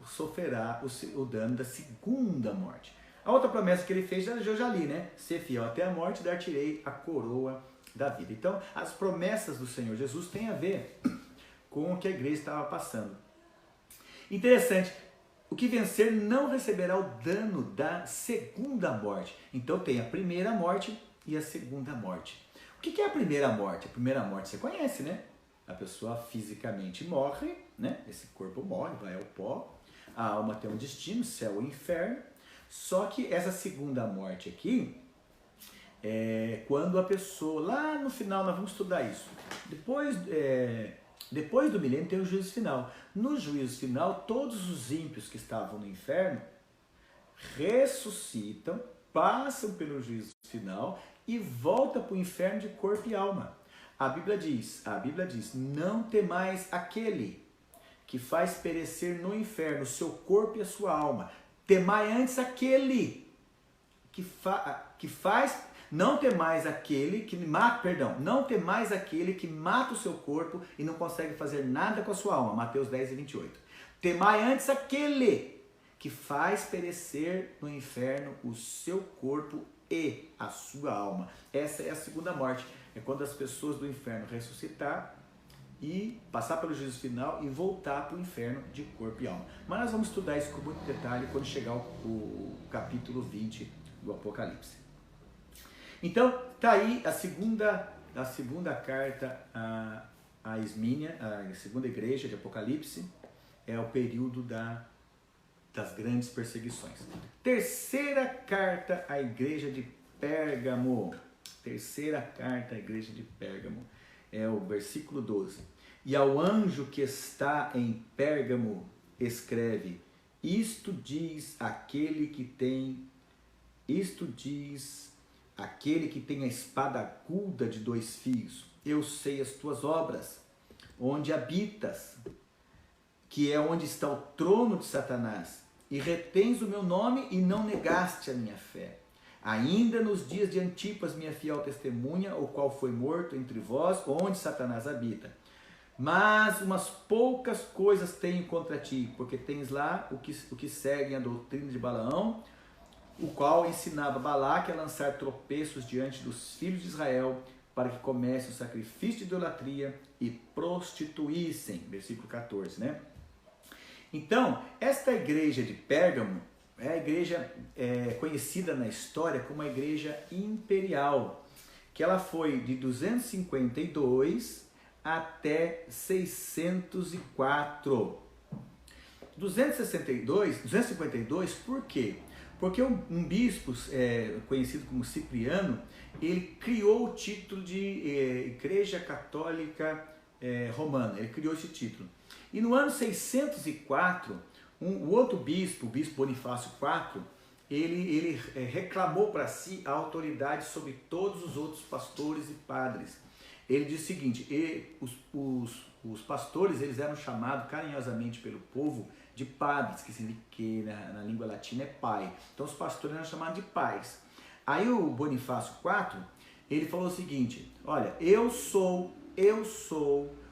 sofrerá o dano da segunda morte. A outra promessa que ele fez, eu já li, né? Ser fiel até a morte, dar-te-ei a coroa da vida. Então, as promessas do Senhor Jesus têm a ver com o que a igreja estava passando. Interessante, o que vencer não receberá o dano da segunda morte. Então tem a primeira morte e a segunda morte. O que é a primeira morte? A primeira morte você conhece, né? A pessoa fisicamente morre, né? Esse corpo morre, vai ao pó. A alma tem um destino, céu ou inferno. Só que essa segunda morte aqui é quando a pessoa, lá no final, nós vamos estudar isso. Depois do milênio tem o juízo final. No juízo final, todos os ímpios que estavam no inferno ressuscitam, passam pelo juízo final e voltam para o inferno de corpo e alma. A Bíblia diz, não temais aquele que faz perecer no inferno o seu corpo e a sua alma. Temai antes aquele que faz, não temais aquele que mata, não temais aquele que mata o seu corpo e não consegue fazer nada com a sua alma. Mateus 10 e 28. Temai antes aquele que faz perecer no inferno o seu corpo e a sua alma. Essa é a segunda morte. É quando as pessoas do inferno ressuscitar e passar pelo juízo final e voltar para o inferno de corpo e alma. Mas nós vamos estudar isso com muito detalhe quando chegar o capítulo 20 do Apocalipse. Então, está aí a segunda carta a Esmínia, a segunda igreja de Apocalipse, é o período das grandes perseguições. Terceira carta à igreja de Pérgamo. Terceira carta à igreja de Pérgamo. É o versículo 12. E ao anjo que está em Pérgamo escreve, isto diz aquele que tem a espada aguda de 2 fios. Eu sei as tuas obras, onde habitas, que é onde está o trono de Satanás, e retens o meu nome e não negaste a minha fé. Ainda nos dias de Antipas, minha fiel testemunha, o qual foi morto entre vós, onde Satanás habita. Mas umas poucas coisas tenho contra ti, porque tens lá o que seguem a doutrina de Balaão, o qual ensinava Balaque a lançar tropeços diante dos filhos de Israel, para que comecem o sacrifício de idolatria e prostituíssem. Versículo 14, né? Então, esta igreja de Pérgamo é a igreja conhecida na história como a igreja imperial, que ela foi de 252 até 604. 252, por quê? Porque um bispo conhecido como Cipriano, ele criou o título de Igreja Católica Romana, ele criou esse título. E no ano 604, o outro bispo, o bispo Bonifácio IV, ele reclamou para si a autoridade sobre todos os outros pastores e padres. Ele disse o seguinte, os pastores eles eram chamados carinhosamente pelo povo de padres, que significa que na língua latina é pai. Então os pastores eram chamados de pais. Aí o Bonifácio IV, ele falou o seguinte, olha, eu sou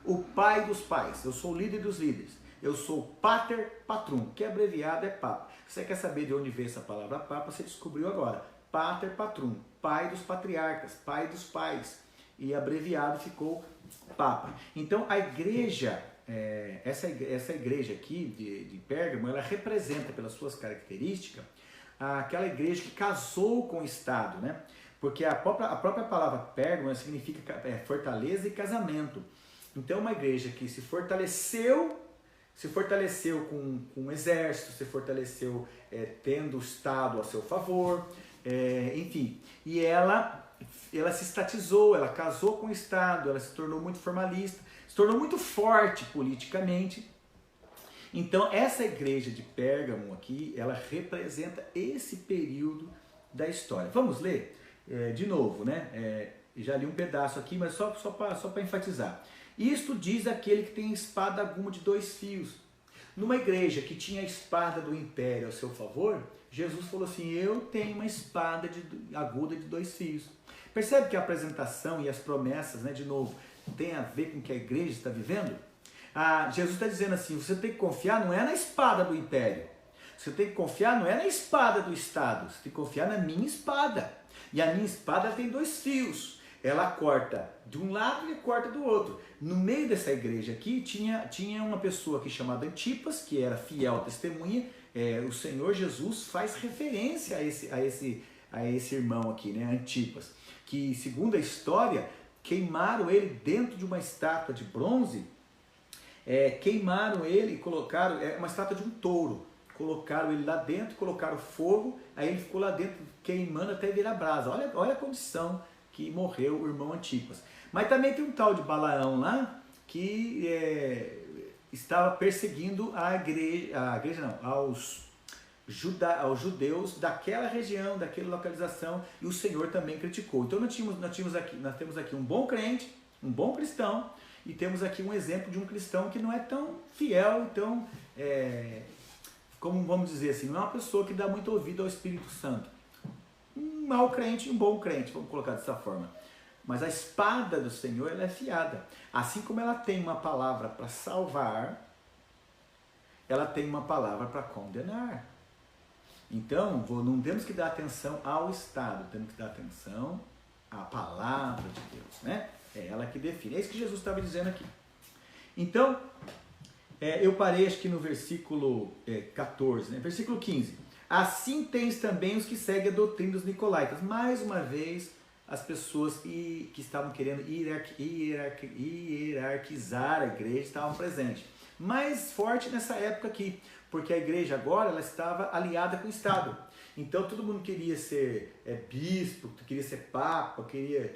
o pai dos pais, eu sou o líder dos líderes, eu sou o pater patrum, que abreviado é papa. Você quer saber de onde veio essa palavra papa, você descobriu agora. Pater Patrum, pai dos patriarcas, pai dos pais, e abreviado ficou Papa. Então a igreja, essa igreja aqui de Pérgamo, ela representa pelas suas características aquela igreja que casou com o Estado, né? Porque a própria palavra Pérgamo significa fortaleza e casamento. Então uma igreja que se fortaleceu com um exército, se fortaleceu tendo o Estado a seu favor, enfim. E ela se estatizou, ela casou com o Estado, ela se tornou muito formalista, se tornou muito forte politicamente. Então essa igreja de Pérgamo aqui, ela representa esse período da história. Vamos ler de novo, né? Já li um pedaço aqui, mas só para enfatizar. Isto diz aquele que tem espada aguda de 2 fios. Numa igreja que tinha a espada do império ao seu favor, Jesus falou assim, eu tenho uma espada aguda de 2 fios. Percebe que a apresentação e as promessas, né, de novo, tem a ver com o que a igreja está vivendo? Jesus está dizendo assim, você tem que confiar não é na espada do império, você tem que confiar não é na espada do Estado, você tem que confiar na minha espada. E a minha espada tem 2 fios. Ela corta de um lado e corta do outro. No meio dessa igreja aqui tinha uma pessoa aqui chamada Antipas, que era fiel testemunha. O Senhor Jesus faz referência a esse irmão aqui, né, Antipas, que segundo a história, queimaram ele dentro de uma estátua de bronze, queimaram ele e colocaram, uma estátua de um touro, colocaram ele lá dentro, colocaram fogo, aí ele ficou lá dentro queimando até virar brasa. Olha a condição que morreu o irmão Antipas. Mas também tem um tal de Balaão lá, que estava perseguindo aos judeus daquela região, daquela localização, e o Senhor também criticou. Então nós temos aqui um bom crente, um bom cristão, e temos aqui um exemplo de um cristão que não é tão fiel, tão, como vamos dizer assim, não é uma pessoa que dá muito ouvido ao Espírito Santo. Um mau crente e um bom crente, vamos colocar dessa forma. Mas a espada do Senhor, ela é afiada. Assim como ela tem uma palavra para salvar, ela tem uma palavra para condenar. Então, não temos que dar atenção ao Estado, temos que dar atenção à palavra de Deus, né? É ela que define. É isso que Jesus estava dizendo aqui. Então, eu parei acho que no versículo 14, né? Versículo 15. Assim tens também os que seguem a doutrina dos nicolaítas. Mais uma vez, as pessoas que estavam querendo hierarquizar a igreja estavam presentes. Mais forte nessa época aqui, porque a igreja agora ela estava aliada com o Estado. Então todo mundo queria ser bispo, queria ser papa, queria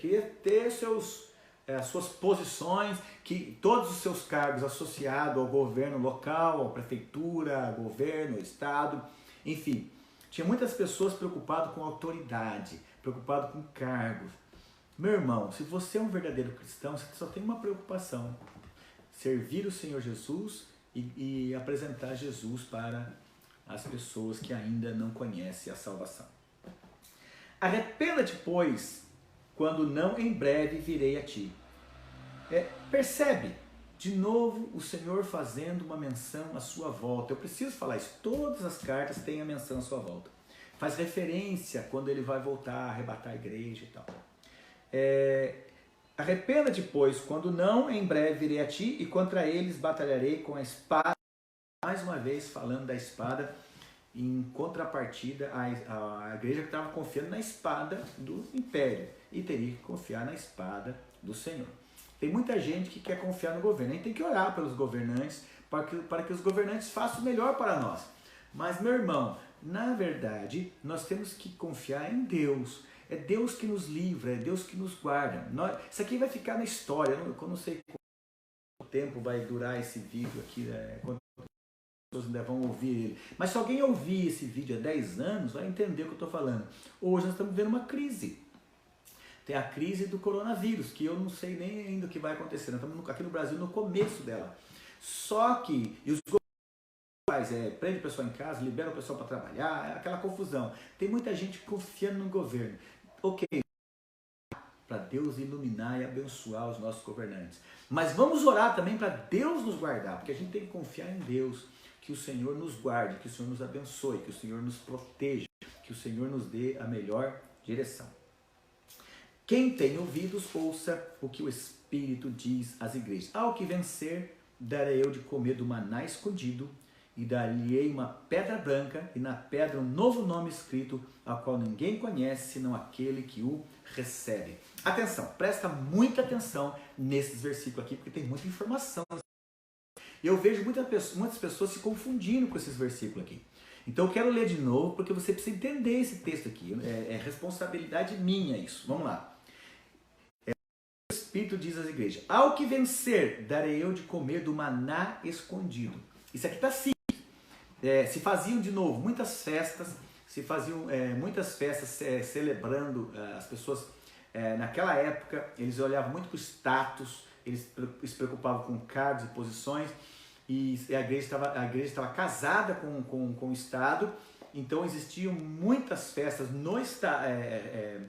ter as suas posições, que todos os seus cargos associados ao governo local, à prefeitura, ao governo, ao Estado, enfim. Tinha muitas pessoas preocupadas com autoridade, preocupadas com cargos. Meu irmão, se você é um verdadeiro cristão, você só tem uma preocupação: servir o Senhor Jesus e apresentar Jesus para as pessoas que ainda não conhecem a salvação. Arrependa-te, pois, quando não em breve virei a ti. Percebe? De novo, o Senhor fazendo uma menção à sua volta. Eu preciso falar isso. Todas as cartas têm a menção à sua volta. Faz referência quando ele vai voltar a arrebatar a igreja e tal. Arrependa-te, pois, quando não, em breve virei a ti e contra eles batalharei com a espada. Mais uma vez falando da espada, em contrapartida à igreja que estava confiando na espada do império e teria que confiar na espada do Senhor. Tem muita gente que quer confiar no governo. A gente tem que orar pelos governantes para que os governantes façam o melhor para nós. Mas, meu irmão, na verdade, nós temos que confiar em Deus. É Deus que nos livra, é Deus que nos guarda. Isso aqui vai ficar na história. Eu não sei quanto tempo vai durar esse vídeo aqui, quantas pessoas ainda vão ouvir ele. Mas se alguém ouvir esse vídeo há 10 anos, vai entender o que eu estou falando. Hoje nós estamos vivendo uma crise. Tem a crise do coronavírus, que eu não sei nem ainda o que vai acontecer. Nós estamos aqui no Brasil no começo dela. Só que os governos prende o pessoal em casa, libera o pessoal para trabalhar, aquela confusão. Tem muita gente confiando no governo. Ok, para Deus iluminar e abençoar os nossos governantes. Mas vamos orar também para Deus nos guardar, porque a gente tem que confiar em Deus, que o Senhor nos guarde, que o Senhor nos abençoe, que o Senhor nos proteja, que Que o Senhor nos dê a melhor direção. Quem tem ouvidos, ouça o que o Espírito diz às igrejas. Ao que vencer, darei eu de comer do maná escondido, e dar-lhe-ei uma pedra branca, e na pedra um novo nome escrito, ao qual ninguém conhece, senão aquele que o recebe. Atenção, presta muita atenção nesses versículos aqui, porque tem muita informação. Eu vejo muitas pessoas se confundindo com esses versículos aqui. Então eu quero ler de novo, porque você precisa entender esse texto aqui. É responsabilidade minha isso. Vamos lá. O Espírito diz às igrejas: ao que vencer, darei eu de comer do maná escondido. Isso aqui está simples. Se faziam de novo muitas festas, celebrando as pessoas. Naquela época, eles olhavam muito para o status, eles se preocupavam com cargos e posições, e a igreja estava casada com o Estado, então existiam muitas festas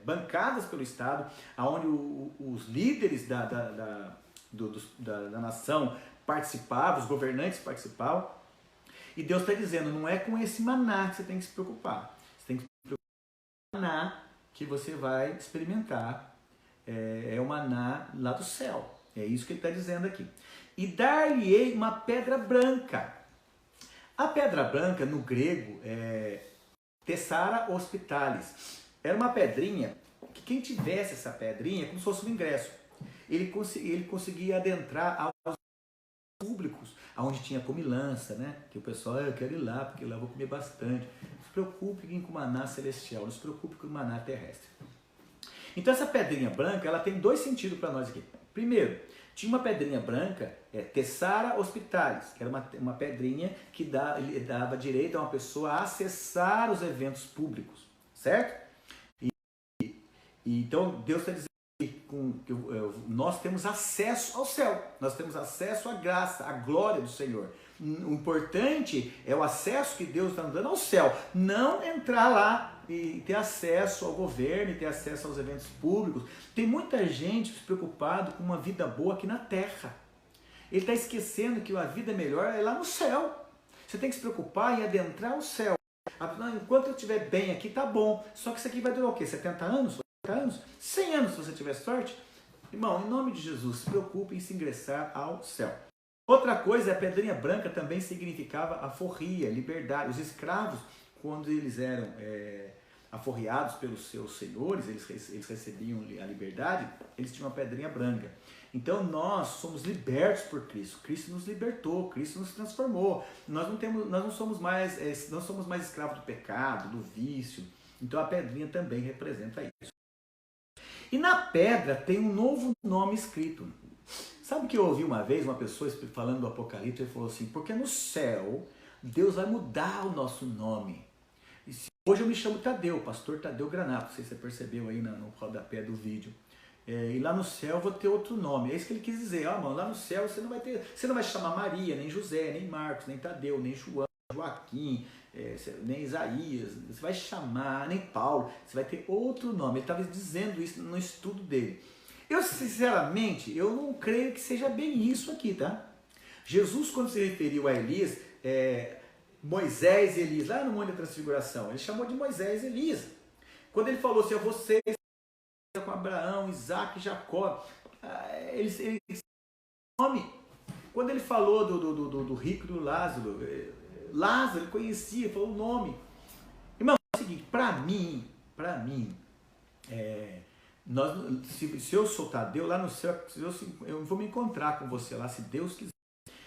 bancadas pelo Estado, onde os líderes da nação participavam, os governantes participavam, e Deus está dizendo, não é com esse maná que você tem que se preocupar, você tem que se preocupar com o maná que você vai experimentar, é o maná lá do céu. É isso que ele está dizendo aqui. E dar-lhe-ei uma pedra branca. A pedra branca, no grego, é Tessara hospitalis. Era uma pedrinha que quem tivesse essa pedrinha, como se fosse um ingresso, ele conseguia adentrar aos públicos, onde tinha comilança, né? Que o pessoal, eu quero ir lá, porque lá eu vou comer bastante. Não se preocupe com o maná celestial, não se preocupe com o maná terrestre. Então essa pedrinha branca, ela tem dois sentidos para nós aqui. Primeiro, tinha uma pedrinha branca, Tessara hospitalis, que era uma pedrinha que dava direito a uma pessoa a acessar os eventos públicos, certo? Então Deus está dizendo que nós temos acesso ao céu, nós temos acesso à graça, à glória do Senhor. O importante é o acesso que Deus está nos dando ao céu, não entrar lá e ter acesso ao governo, e ter acesso aos eventos públicos. Tem muita gente preocupada com uma vida boa aqui na terra. Ele está esquecendo que a vida melhor é lá no céu. Você tem que se preocupar em adentrar o céu. Enquanto eu estiver bem aqui, tá bom. Só que isso aqui vai durar o quê? 70 anos? 80 anos? 100 anos se você tiver sorte? Irmão, em nome de Jesus, se preocupe em se ingressar ao céu. Outra coisa, a pedrinha branca também significava aforria, liberdade. Os escravos, quando eles eram aforreados pelos seus senhores, eles recebiam a liberdade, eles tinham uma pedrinha branca. Então nós somos libertos por Cristo. Cristo nos libertou, Cristo nos transformou. Nós não somos mais escravos do pecado, do vício. Então a pedrinha também representa isso. E na pedra tem um novo nome escrito. Sabe que eu ouvi uma vez uma pessoa falando do Apocalipse, ele falou assim, porque no céu Deus vai mudar o nosso nome. Hoje eu me chamo Tadeu, pastor Tadeu Granato, não sei se você percebeu aí no rodapé do vídeo. E lá no céu eu vou ter outro nome. É isso que ele quis dizer. Mano, lá no céu você não vai chamar Maria, nem José, nem Marcos, nem Tadeu, nem Joaquim, nem Isaías. Você vai chamar, nem Paulo. Você vai ter outro nome. Ele estava dizendo isso no estudo dele. Eu, sinceramente, eu não creio que seja bem isso aqui, tá? Jesus, quando se referiu a Elias, Moisés e Elias, lá no Monte da Transfiguração, ele chamou de Moisés e Elias. Quando ele falou assim, vocês com Abraão, Isaac e Jacó, eles nome. Quando ele falou do rico do Lázaro, Lázaro ele conhecia, falou o nome. Irmão, é o seguinte, para mim, se eu sou Tadeu, lá no céu, eu vou me encontrar com você lá, se Deus quiser.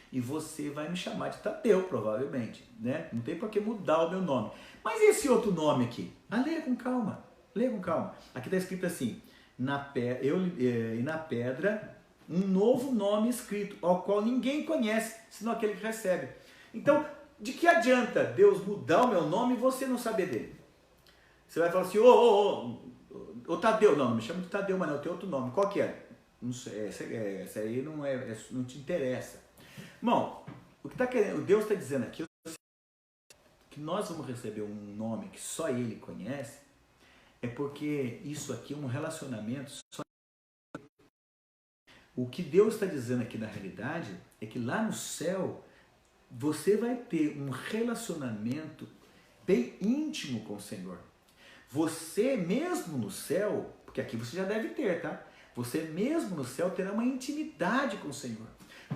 E você vai me chamar de Tadeu, provavelmente, né? Não tem por que mudar o meu nome. Mas esse outro nome aqui? Leia com calma, leia com calma. Aqui está escrito assim, na pedra, um novo nome escrito, ao qual ninguém conhece, senão aquele que recebe. Então, de que adianta Deus mudar o meu nome e você não saber dele? Você vai falar assim, ô Tadeu, não me chama de Tadeu, mas não, tem outro nome. Qual que é? Não sei, essa aí não te interessa. Irmão, o que Deus está dizendo aqui que nós vamos receber um nome que só Ele conhece, é porque isso aqui é um relacionamento só. O que Deus está dizendo aqui na realidade é que lá no céu você vai ter um relacionamento bem íntimo com o Senhor. Você mesmo no céu, porque aqui você já deve ter, tá? Você mesmo no céu terá uma intimidade com o Senhor.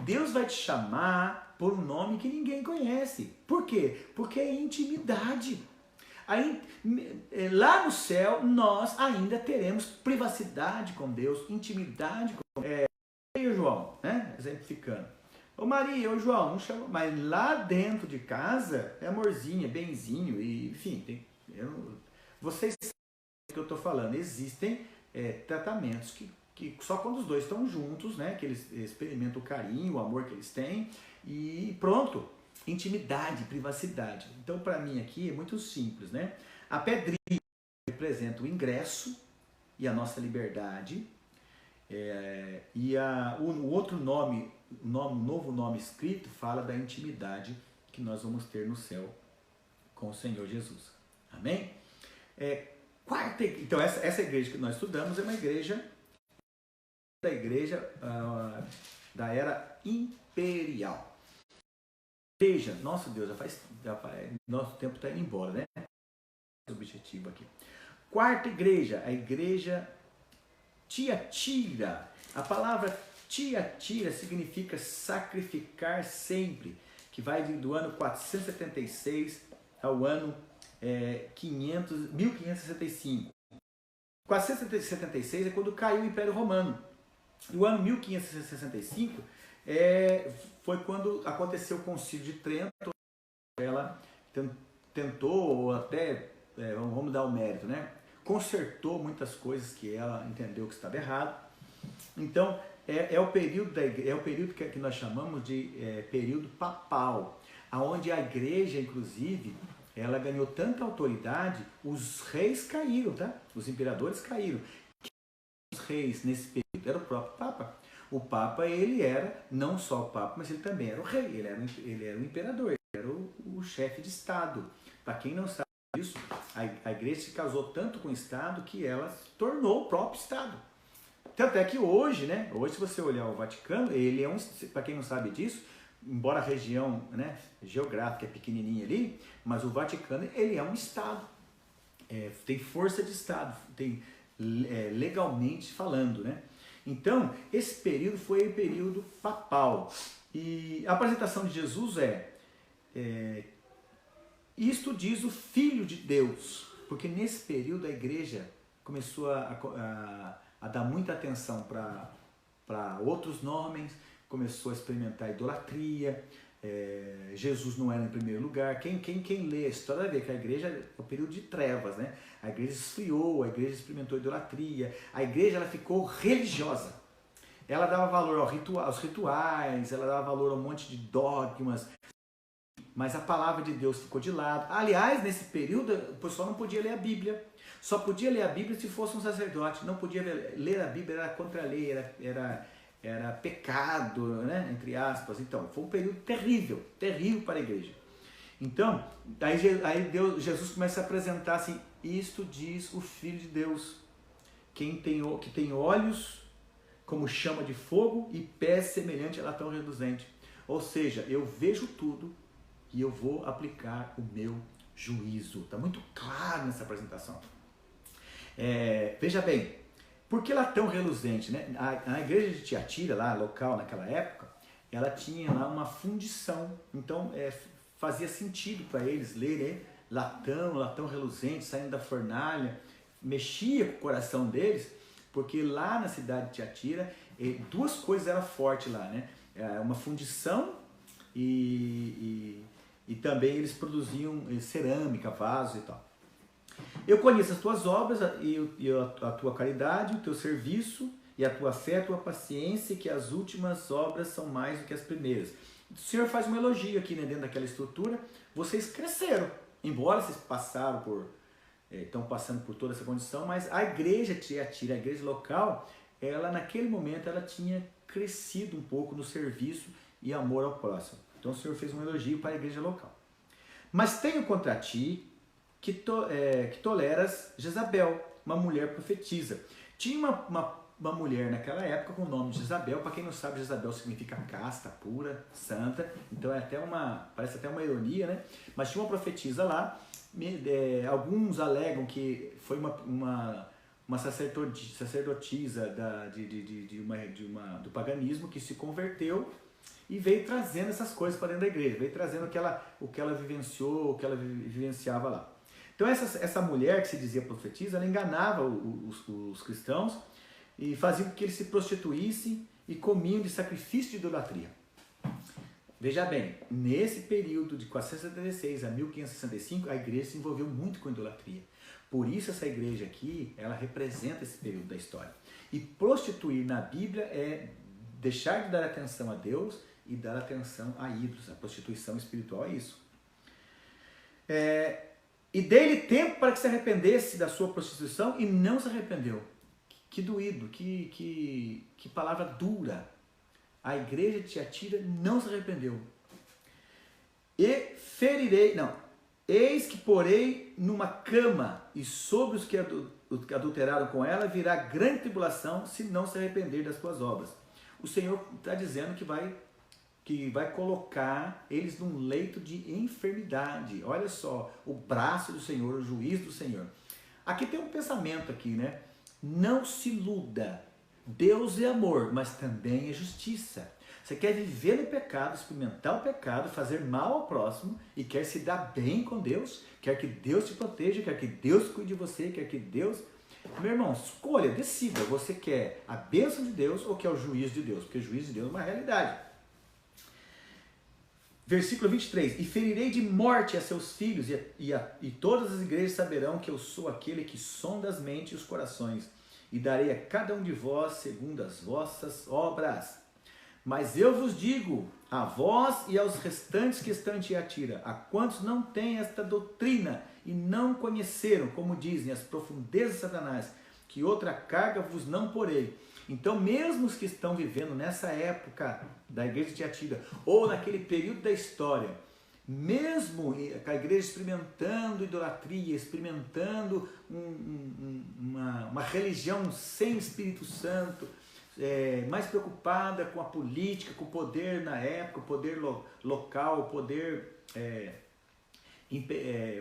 Deus vai te chamar por um nome que ninguém conhece. Por quê? Porque é intimidade. Aí, lá no céu, nós ainda teremos privacidade com Deus, intimidade com Deus. E o João, né? Exemplificando. Ô Maria, ô João, não chama, mas lá dentro de casa é amorzinho, é benzinho, e, enfim, vocês sabem do que eu estou falando. Existem tratamentos que só quando os dois estão juntos, né? Que eles experimentam o carinho, o amor que eles têm, e pronto. Intimidade, privacidade. Então, para mim aqui é muito simples, né? A pedrinha representa o ingresso e a nossa liberdade. O outro nome, novo nome escrito, fala da intimidade que nós vamos ter no céu com o Senhor Jesus. Amém? Então, essa igreja que nós estudamos é uma igreja da era imperial. Igreja, nosso Deus, nosso tempo está indo embora, né? Esse objetivo aqui. Quarta igreja, a igreja Tiatira. A palavra Tiatira significa sacrificar sempre, que vai do ano 476 ao ano 1565. 476 é quando caiu o Império Romano. E o ano 1565 foi quando aconteceu o Concílio de Trento. Ela tentou, ou até, vamos dar o mérito, né? Consertou muitas coisas que ela entendeu que estava errado. Então, é o período que nós chamamos de período papal, aonde a igreja, inclusive, ela ganhou tanta autoridade, os reis caíram, tá? Os imperadores caíram. Os reis nesse período era o próprio Papa. O Papa, ele era não só o Papa, mas ele também era o rei, ele era o imperador, ele era o chefe de Estado. Para quem não sabe disso, a igreja se casou tanto com o Estado que ela se tornou o próprio Estado. Tanto é que hoje, né? Hoje, se você olhar o Vaticano, ele é para quem não sabe disso, embora a região, né, geográfica é pequenininha ali, mas o Vaticano, ele é um Estado. Tem força de Estado, tem legalmente falando, né? Então, esse período foi o período papal. E a apresentação de Jesus isto diz o Filho de Deus, porque nesse período a igreja começou a dar muita atenção para outros nomes, começou a experimentar a idolatria. Jesus não era em primeiro lugar. Quem lê a história vai ver que a igreja é o período de trevas, né? A igreja esfriou, a igreja experimentou a idolatria, a igreja ela ficou religiosa. Ela dava valor aos rituais, ela dava valor a um monte de dogmas, mas a palavra de Deus ficou de lado. Aliás, nesse período, o pessoal não podia ler a Bíblia. Só podia ler a Bíblia se fosse um sacerdote. Não podia ler a Bíblia, era contra a lei, era pecado, né? Entre aspas. Então, foi um período terrível, terrível para a igreja. Então, aí Jesus começa a apresentar assim, isto diz o Filho de Deus, que tem olhos como chama de fogo e pés semelhante a latão reluzente. Ou seja, eu vejo tudo e eu vou aplicar o meu juízo. Está muito claro nessa apresentação. Veja bem, por que latão reluzente, né? A igreja de Tiatira, lá local naquela época, ela tinha lá uma fundição. Então fazia sentido para eles lerem latão reluzente, saindo da fornalha, mexia com o coração deles, porque lá na cidade de Tiatira, duas coisas eram fortes lá, né? Uma fundição e também eles produziam cerâmica, vasos e tal. Eu conheço as tuas obras e a tua caridade, o teu serviço e a tua fé, a tua paciência, que as últimas obras são mais do que as primeiras. O Senhor faz um elogio aqui, né, dentro daquela estrutura. Vocês cresceram, embora vocês estão passando por toda essa condição, mas a igreja Tiatira, a igreja local, ela naquele momento ela tinha crescido um pouco no serviço e amor ao próximo. Então o Senhor fez um elogio para a igreja local. Mas tenho contra ti que toleras Jezabel, uma mulher profetisa. Tinha uma mulher naquela época com o nome de Jezabel. Para quem não sabe, Jezabel significa casta, pura, santa. Então parece até uma ironia, né? Mas tinha uma profetisa lá Alguns alegam que foi uma sacerdotisa do paganismo que se converteu e veio trazendo essas coisas para dentro da igreja, veio trazendo o que ela vivenciou, o que ela vivenciava lá. Então essa mulher que se dizia profetisa, ela enganava os cristãos e fazia com que eles se prostituíssem e comiam de sacrifício de idolatria. Veja bem, nesse período de 476 a 1565, a igreja se envolveu muito com idolatria. Por isso essa igreja aqui, ela representa esse período da história. E prostituir na Bíblia é deixar de dar atenção a Deus e dar atenção a ídolos. A prostituição espiritual é isso. E dei-lhe tempo para que se arrependesse da sua prostituição e não se arrependeu. Que doído, que palavra dura. A igreja de Tiatira não se arrependeu. Eis que porei numa cama, e sobre os que adulteraram com ela virá grande tribulação, se não se arrepender das suas obras. O Senhor está dizendo que vai colocar eles num leito de enfermidade. Olha só, o braço do Senhor, o juízo do Senhor. Aqui tem um pensamento aqui, né? Não se iluda. Deus é amor, mas também é justiça. Você quer viver no pecado, experimentar o pecado, fazer mal ao próximo e quer se dar bem com Deus, quer que Deus te proteja, quer que Deus cuide de você, quer que Deus... Meu irmão, escolha, decida. Você quer a bênção de Deus ou quer o juízo de Deus? Porque o juízo de Deus é uma realidade. Versículo 23. E ferirei de morte a seus filhos e todas as igrejas saberão que eu sou aquele que sonda as mentes e os corações. E darei a cada um de vós segundo as vossas obras. Mas eu vos digo, a vós e aos restantes que estão em Tiatira, a quantos não têm esta doutrina e não conheceram, como dizem, as profundezas de Satanás, que outra carga vos não porei. Então, mesmo os que estão vivendo nessa época da igreja de Tiatira, ou naquele período da história, mesmo a igreja experimentando idolatria, experimentando uma religião sem Espírito Santo, mais preocupada com a política, com o poder na época, o poder local, o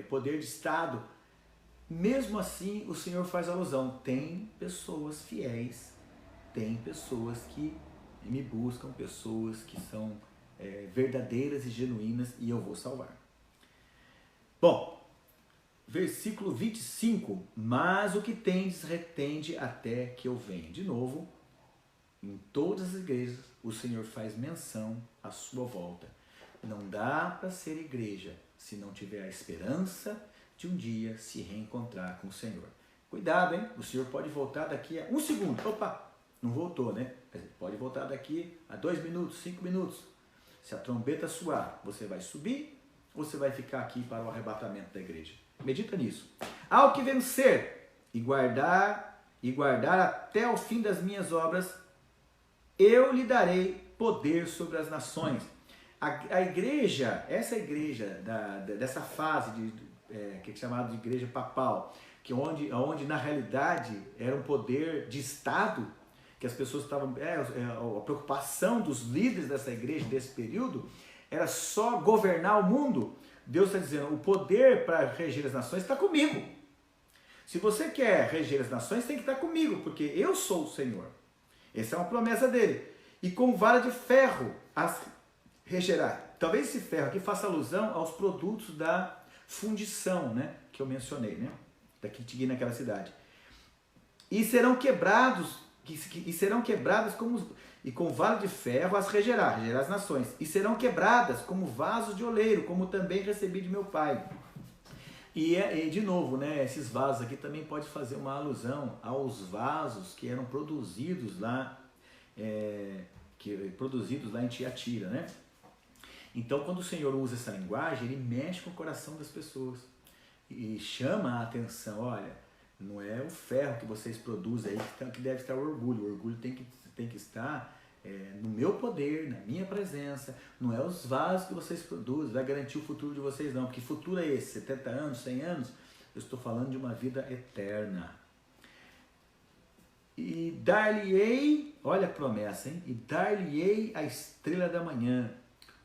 poder de Estado, mesmo assim o Senhor faz alusão, tem pessoas fiéis, tem pessoas que me buscam, pessoas que são verdadeiras e genuínas e eu vou salvar. Bom, versículo 25, mas o que tendes retende até que eu venha. De novo, em todas as igrejas o Senhor faz menção à sua volta. Não dá para ser igreja se não tiver a esperança de um dia se reencontrar com o Senhor. Cuidado, hein? O Senhor pode voltar daqui a 1 segundo. Opa, não voltou, né? Pode voltar daqui a 2 minutos, 5 minutos. Se a trombeta soar, você vai subir ou você vai ficar aqui para o arrebatamento da igreja? Medita nisso. Ao que vencer e guardar até o fim das minhas obras, eu lhe darei poder sobre as nações. A igreja, essa igreja dessa fase que é chamada de igreja papal, que onde na realidade era um poder de Estado, que as pessoas estavam... a preocupação dos líderes dessa igreja, desse período, era só governar o mundo. Deus está dizendo, o poder para reger as nações está comigo. Se você quer reger as nações, tem que estar comigo, porque eu sou o Senhor. Essa é uma promessa dele. E com vara de ferro as regerá. Talvez esse ferro aqui faça alusão aos produtos da fundição, né, que eu mencionei, né, que tinha naquela cidade. E serão quebradas e com vara de ferro as regerá as nações. E serão quebradas como vasos de oleiro, como também recebi de meu pai. E de novo, né, esses vasos aqui também pode fazer uma alusão aos vasos que eram produzidos lá em Tiatira, né? Então, quando o Senhor usa essa linguagem, ele mexe com o coração das pessoas e chama a atenção. Olha, não é o ferro que vocês produzem aí que deve estar o orgulho. O orgulho tem que estar no meu poder, na minha presença. Não é os vasos que vocês produzem, vai garantir o futuro de vocês não. Que futuro é esse? 70 anos, 100 anos? Eu estou falando de uma vida eterna. E dar-lhe-ei, olha a promessa, hein? E dar-lhe-ei a estrela da manhã.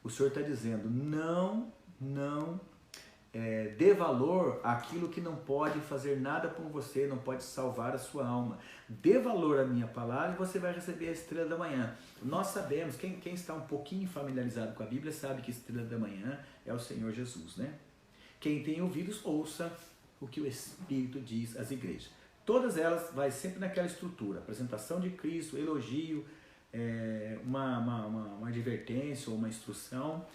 O Senhor está dizendo, não dê valor àquilo que não pode fazer nada por você, não pode salvar a sua alma. Dê valor à minha palavra e você vai receber a estrela da manhã. Nós sabemos, quem está um pouquinho familiarizado com a Bíblia sabe que a estrela da manhã é o Senhor Jesus, né? Quem tem ouvidos, ouça o que o Espírito diz às igrejas. Todas elas vai sempre naquela estrutura, apresentação de Cristo, elogio, uma advertência ou uma instrução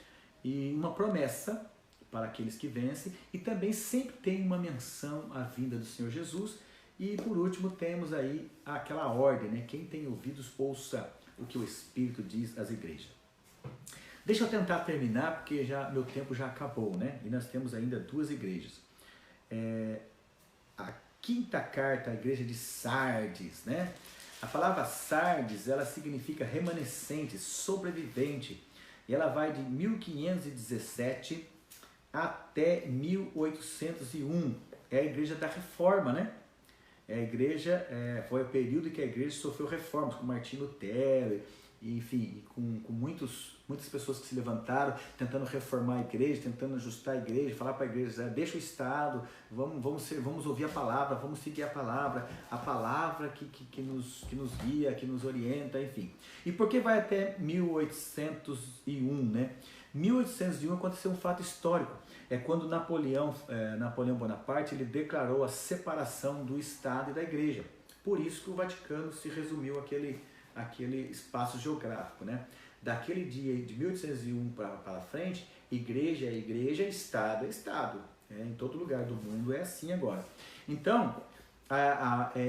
e uma promessa para aqueles que vencem, e também sempre tem uma menção à vinda do Senhor Jesus. E por último temos aí aquela ordem, né? Quem tem ouvidos, ouça o que o Espírito diz às igrejas. Deixa eu tentar terminar, porque meu tempo já acabou, né? E nós temos ainda 2 igrejas. A quinta carta, a igreja de Sardes, né? A palavra Sardes, ela significa remanescente, sobrevivente, e ela vai de 1517 até 1801. É a igreja da reforma, né? Foi o período em que a igreja sofreu reformas, com Martinho Lutero, enfim, com muitas pessoas que se levantaram tentando reformar a igreja, tentando ajustar a igreja, falar para a igreja, deixa o Estado, vamos ouvir a palavra, vamos seguir a palavra que nos guia, que nos orienta, enfim. E por que vai até 1801, né? 1801 aconteceu um fato histórico, é quando Napoleão Bonaparte ele declarou a separação do Estado e da igreja. Por isso que o Vaticano se resumiu aquele espaço geográfico, né? Daquele dia de 1801 para frente, igreja é igreja, Estado é Estado. Em todo lugar do mundo é assim agora. Então,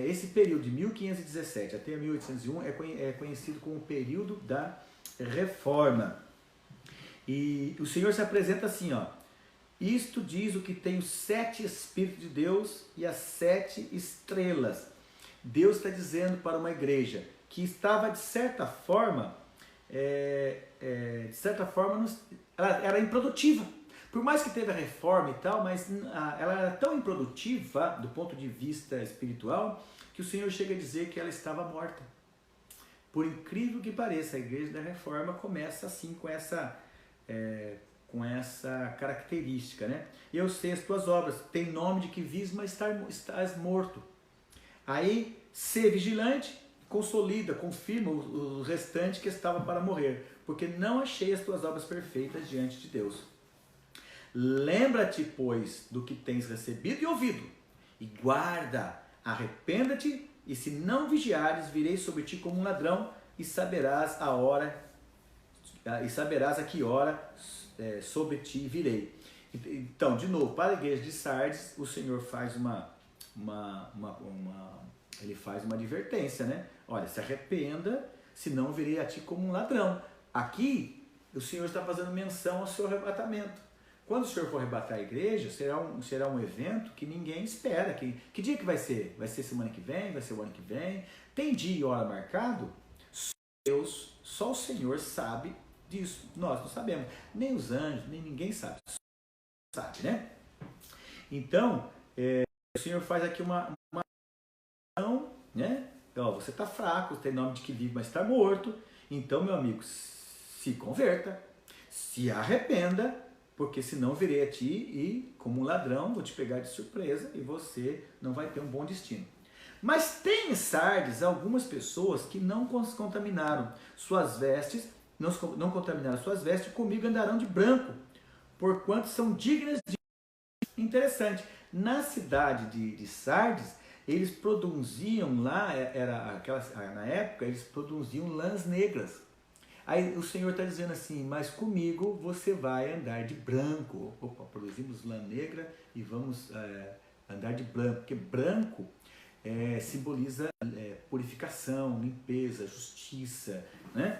esse período de 1517 até 1801 é conhecido como o período da Reforma. E o Senhor se apresenta assim, ó. Isto diz o que tem os 7 Espíritos de Deus e as 7 estrelas. Deus está dizendo para uma igreja que estava, de certa forma, ela era improdutiva. Por mais que teve a reforma e tal, mas ela era tão improdutiva do ponto de vista espiritual que o Senhor chega a dizer que ela estava morta. Por incrível que pareça, a igreja da reforma começa assim com essa característica, né? Eu sei as tuas obras, tem nome de que vives, mas estás morto. Aí, ser vigilante, consolida, confirma o restante que estava para morrer, porque não achei as tuas obras perfeitas diante de Deus. Lembra-te, pois, do que tens recebido e ouvido, e guarda, arrependa-te, e se não vigiares, virei sobre ti como um ladrão, e saberás a que hora sobre ti virei. Então, de novo, para a igreja de Sardes, o Senhor faz ele faz uma advertência, né? Olha, se arrependa, senão virei a ti como um ladrão. Aqui, o Senhor está fazendo menção ao seu arrebatamento. Quando o Senhor for arrebatar a igreja, será um evento que ninguém espera. Que dia que vai ser? Vai ser semana que vem? Vai ser o ano que vem? Tem dia e hora marcado? Só o Senhor sabe disso. Nós não sabemos. Nem os anjos, nem ninguém sabe. Sabe, né? Então, o Senhor faz aqui uma né? Então, você está fraco, tem nome de que vive, mas está morto. Então, meu amigo, se converta, se arrependa, porque senão virei a ti e, como um ladrão, vou te pegar de surpresa e você não vai ter um bom destino. Mas tem em Sardes algumas pessoas que não contaminaram suas vestes, não contaminaram suas vestes, comigo andarão de branco, porquanto são dignas de... Interessante, na cidade de Sardes, eles produziam lá, na época, eles produziam lãs negras. Aí o Senhor está dizendo assim, mas comigo você vai andar de branco. Opa, produzimos lã negra e vamos andar de branco, porque branco simboliza purificação, limpeza, justiça, né?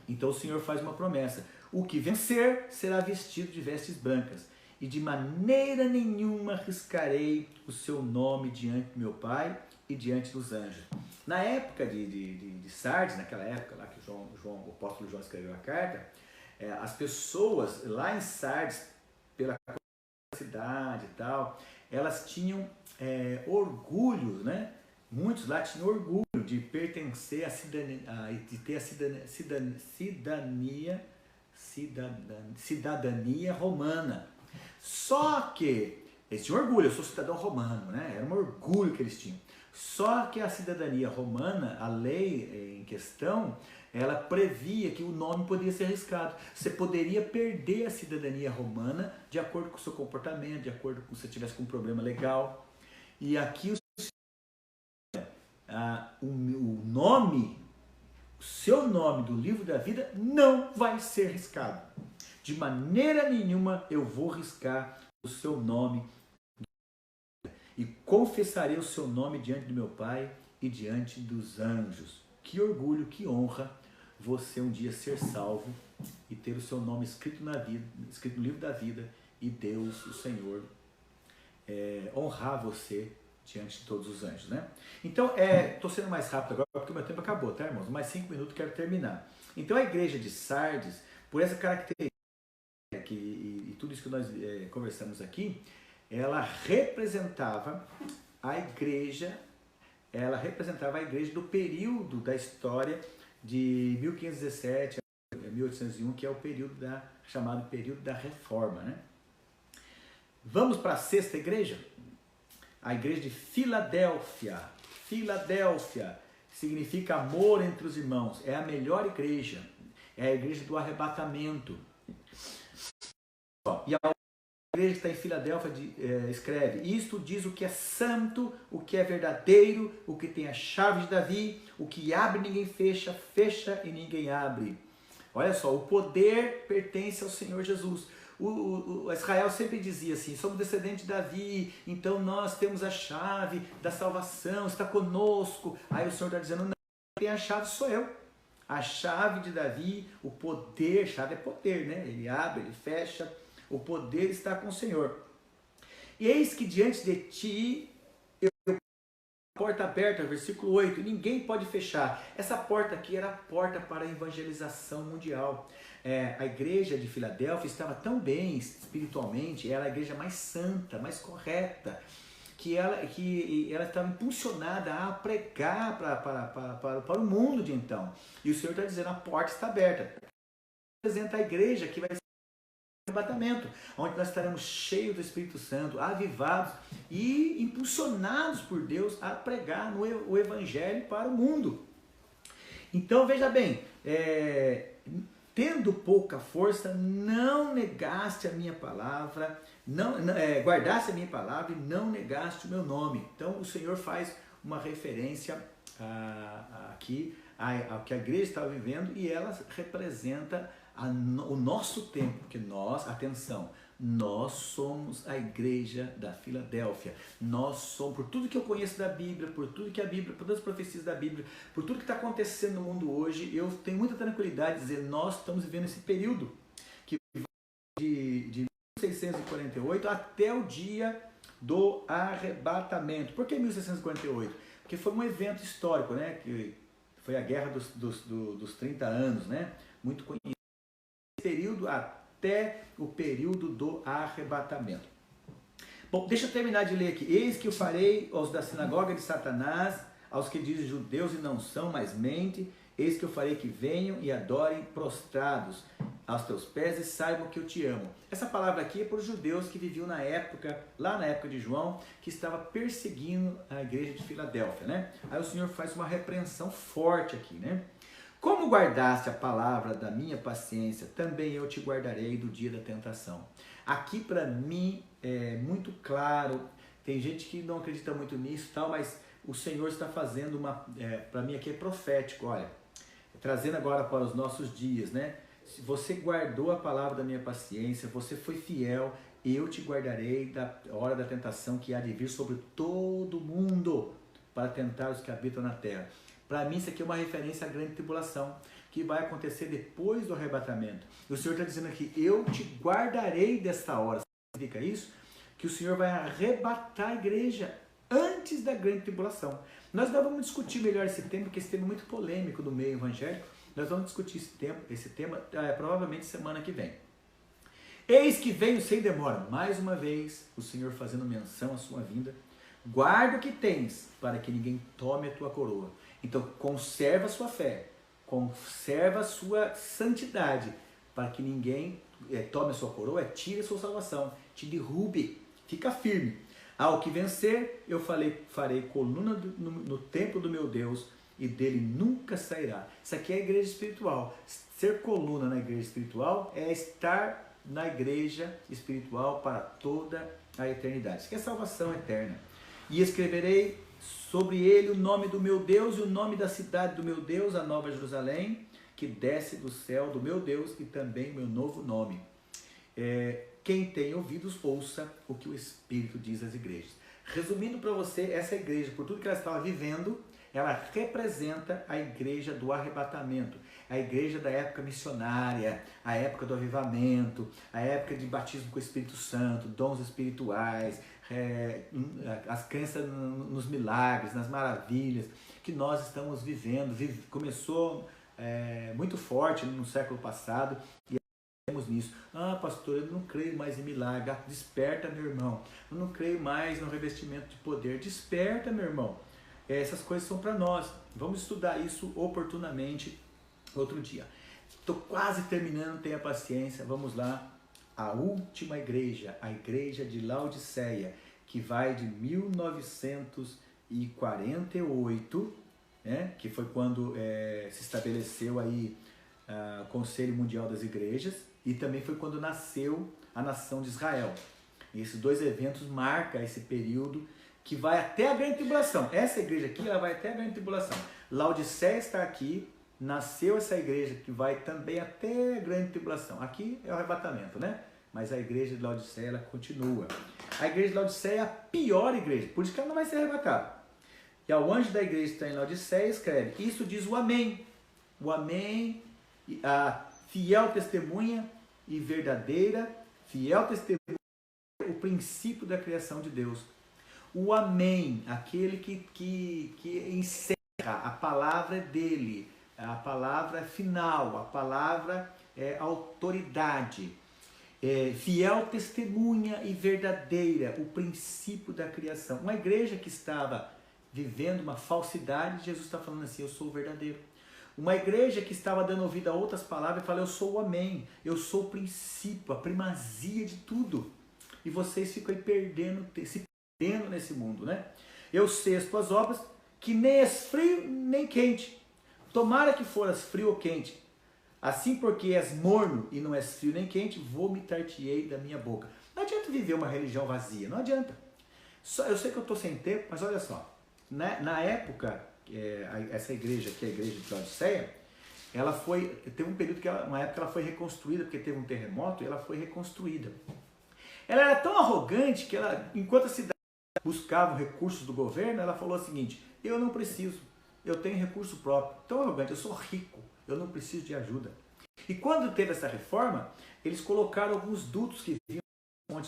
Então o Senhor faz uma promessa, o que vencer será vestido de vestes brancas, e de maneira nenhuma riscarei o seu nome diante do meu Pai e diante dos anjos. Na época de Sardes, naquela época lá que o apóstolo João escreveu a carta, as pessoas lá em Sardes, pela cidade e tal, elas tinham orgulho, né? Muitos lá tinham orgulho de pertencer à de ter a cidadania romana. Só que eles tinham orgulho, eu sou cidadão romano, né? Era um orgulho que eles tinham. Só que a cidadania romana, a lei em questão, ela previa que o nome poderia ser arriscado. Você poderia perder a cidadania romana de acordo com o seu comportamento, de acordo com se você tivesse com um problema legal. E aqui o nome, o seu nome do livro da vida não vai ser riscado. De maneira nenhuma eu vou riscar o seu nome e confessarei o seu nome diante do meu Pai e diante dos anjos. Que orgulho, que honra você um dia ser salvo e ter o seu nome escrito na vida, escrito no livro da vida, e Deus, o Senhor, honrar você diante de todos os anjos, né? Então, estou sendo mais rápido agora porque o meu tempo acabou, tá, irmãos? Mais 5 minutos quero terminar. Então, a igreja de Sardes, por essa característica e tudo isso que nós conversamos aqui, ela representava a igreja do período da história de 1517 a 1801, que é o período chamado período da Reforma, né? Vamos para a sexta igreja? A igreja de Filadélfia. Filadélfia significa amor entre os irmãos. É a melhor igreja. É a igreja do arrebatamento. E a igreja que está em Filadélfia escreve: isto diz o que é santo, o que é verdadeiro, o que tem a chave de Davi, o que abre ninguém fecha, fecha e ninguém abre. Olha só, o poder pertence ao Senhor Jesus. O Israel sempre dizia assim: somos descendentes de Davi, então nós temos a chave da salvação, está conosco. Aí o Senhor está dizendo: não, quem tem a chave sou eu. A chave de Davi, o poder, chave é poder, né? Ele abre, ele fecha, o poder está com o Senhor. E eis que diante de ti, porta aberta, versículo 8, ninguém pode fechar. Essa porta aqui era a porta para a evangelização mundial. A igreja de Filadélfia estava tão bem espiritualmente, era a igreja mais santa, mais correta, que ela estava impulsionada a pregar para o mundo de então. E o Senhor está dizendo: a porta está aberta. Representa a igreja que vai ser arrebatamento, onde nós estaremos cheios do Espírito Santo, avivados e impulsionados por Deus a pregar o Evangelho para o mundo. Então veja bem, tendo pouca força, não negaste a minha palavra, guardaste a minha palavra e não negaste o meu nome. Então o Senhor faz uma referência aqui ao que a igreja estava vivendo, e ela representa o nosso tempo, porque nós, atenção, nós somos a igreja da Filadélfia. Nós somos, por tudo que eu conheço da Bíblia, por tudo que a Bíblia, por todas as profecias da Bíblia, por tudo que está acontecendo no mundo hoje, eu tenho muita tranquilidade de dizer: nós estamos vivendo esse período que de 1648 até o dia do arrebatamento. Por que 1648? Porque foi um evento histórico, né? Que foi a guerra dos 30 anos, né? Muito conhecido. Período até o período do arrebatamento. Bom, deixa eu terminar de ler aqui. Eis que eu farei aos da sinagoga de Satanás, aos que dizem judeus e não são, mas mente, eis que eu farei que venham e adorem prostrados aos teus pés e saibam que eu te amo. Essa palavra aqui é para os judeus que viviam lá na época de João, que estava perseguindo a igreja de Filadélfia, né? Aí o Senhor faz uma repreensão forte aqui, né? Como guardaste a palavra da minha paciência, também eu te guardarei do dia da tentação. Aqui para mim é muito claro, tem gente que não acredita muito nisso, tal, mas o Senhor está fazendo para mim aqui é profético, olha, trazendo agora para os nossos dias, né? Se você guardou a palavra da minha paciência, você foi fiel, eu te guardarei da hora da tentação que há de vir sobre todo mundo para tentar os que habitam na terra. Para mim, isso aqui é uma referência à grande tribulação, que vai acontecer depois do arrebatamento. E o Senhor está dizendo aqui: eu te guardarei desta hora. Significa isso? Que o Senhor vai arrebatar a igreja antes da grande tribulação. Nós não vamos discutir melhor esse tema, porque esse tema é muito polêmico no meio evangélico. Nós vamos discutir esse tema provavelmente semana que vem. Eis que venho sem demora. Mais uma vez, o Senhor fazendo menção à sua vinda. Guarda o que tens, para que ninguém tome a tua coroa. Então, conserva a sua fé, conserva a sua santidade, para que ninguém tome a sua coroa, tire a sua salvação, te derrube, fica firme. Ao que vencer, eu farei coluna no templo do meu Deus e dele nunca sairá. Isso aqui é a igreja espiritual. Ser coluna na igreja espiritual é estar na igreja espiritual para toda a eternidade. Isso aqui é salvação eterna. E escreverei sobre ele o nome do meu Deus e o nome da cidade do meu Deus, a Nova Jerusalém, que desce do céu do meu Deus, e também meu novo nome. Quem tem ouvidos, ouça o que o Espírito diz às igrejas. Resumindo para você, essa igreja, por tudo que ela estava vivendo, ela representa a igreja do arrebatamento, a igreja da época missionária, a época do avivamento, a época de batismo com o Espírito Santo, dons espirituais, as crenças nos milagres, nas maravilhas que nós estamos vivendo. Começou muito forte no século passado e estamos nisso. Pastor, eu não creio mais em milagre. Desperta, meu irmão. Eu não creio mais no revestimento de poder. Desperta, meu irmão. Essas coisas são para nós. Vamos estudar isso oportunamente outro dia. Estou quase terminando, tenha paciência. Vamos lá. A última igreja, a igreja de Laodiceia, que vai de 1948, que foi quando se estabeleceu aí o Conselho Mundial das Igrejas, e também foi quando nasceu a nação de Israel. E esses dois eventos marcam esse período que vai até a grande tribulação. Essa igreja aqui, ela vai até a grande tribulação. Laodiceia está aqui, nasceu essa igreja que vai também até a grande tribulação. Aqui é o arrebatamento, né? Mas a igreja de Laodiceia, ela continua. A igreja de Laodiceia é a pior igreja, por isso que ela não vai ser arrebatada. E ao anjo da igreja que está em Laodiceia escreve: isso diz o Amém. O Amém, a fiel testemunha e verdadeira, fiel testemunha, o princípio da criação de Deus. O Amém, aquele que encerra, a palavra dele, a palavra final, a palavra autoridade. Fiel testemunha e verdadeira, o princípio da criação. Uma igreja que estava vivendo uma falsidade, Jesus está falando assim: eu sou o verdadeiro. Uma igreja que estava dando ouvido a outras palavras e fala: eu sou o Amém, eu sou o princípio, a primazia de tudo. E vocês ficam aí se perdendo nesse mundo, né? Eu sei as tuas obras, que nem és frio nem quente. Tomara que foras frio ou quente. Assim, porque és morno e não és frio nem quente, vomitar-te-ei da minha boca. Não adianta viver uma religião vazia, não adianta. Eu sei que eu estou sem tempo, mas olha só. Na época, essa igreja, que é a igreja de Laodiceia, teve um período uma época ela foi reconstruída, porque teve um terremoto, e ela foi reconstruída. Ela era tão arrogante que enquanto a cidade buscava recursos do governo, ela falou o seguinte: eu não preciso, eu tenho recurso próprio. Tão arrogante, eu sou rico. Eu não preciso de ajuda. E quando teve essa reforma, eles colocaram alguns dutos que vinham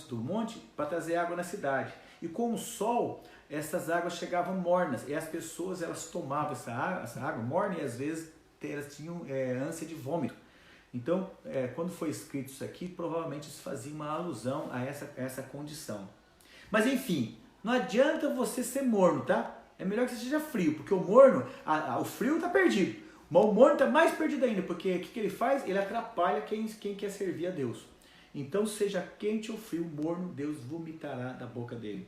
do monte para trazer água na cidade. E com o sol, essas águas chegavam mornas. E as pessoas, elas tomavam essa água morna, e às vezes elas tinham ânsia de vômito. Então, quando foi escrito isso aqui, provavelmente isso fazia uma alusão a essa condição. Mas enfim, não adianta você ser morno, tá? É melhor que você seja frio, porque o morno, o frio está perdido. Mas o morno está mais perdido ainda, porque o que ele faz? Ele atrapalha quem quer servir a Deus. Então, seja quente ou frio, morno, Deus vomitará da boca dele.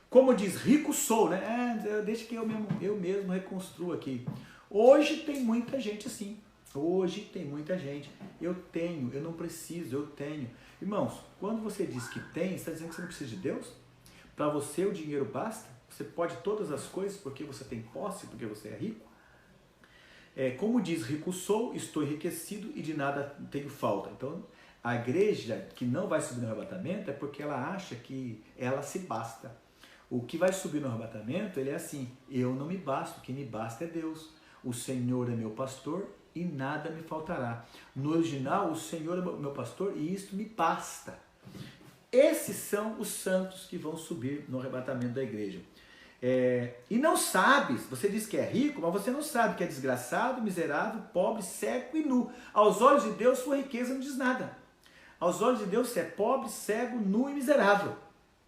Como diz, rico sou, né? Deixa que eu mesmo reconstruo aqui. Hoje tem muita gente assim. Hoje tem muita gente. Eu tenho, eu não preciso, eu tenho. Irmãos, quando você diz que tem, você está dizendo que você não precisa de Deus? Para você o dinheiro basta? Você pode todas as coisas porque você tem posse, porque você é rico? Como diz, rico sou, estou enriquecido e de nada tenho falta. Então, a igreja que não vai subir no arrebatamento é porque ela acha que ela se basta. O que vai subir no arrebatamento, ele é assim: eu não me basto, o que me basta é Deus. O Senhor é meu pastor e nada me faltará. No original, o Senhor é meu pastor e isto me basta. Esses são os santos que vão subir no arrebatamento da igreja. E não sabes, você diz que é rico, mas você não sabe que é desgraçado, miserável, pobre, cego e nu. Aos olhos de Deus, sua riqueza não diz nada. Aos olhos de Deus, você é pobre, cego, nu e miserável.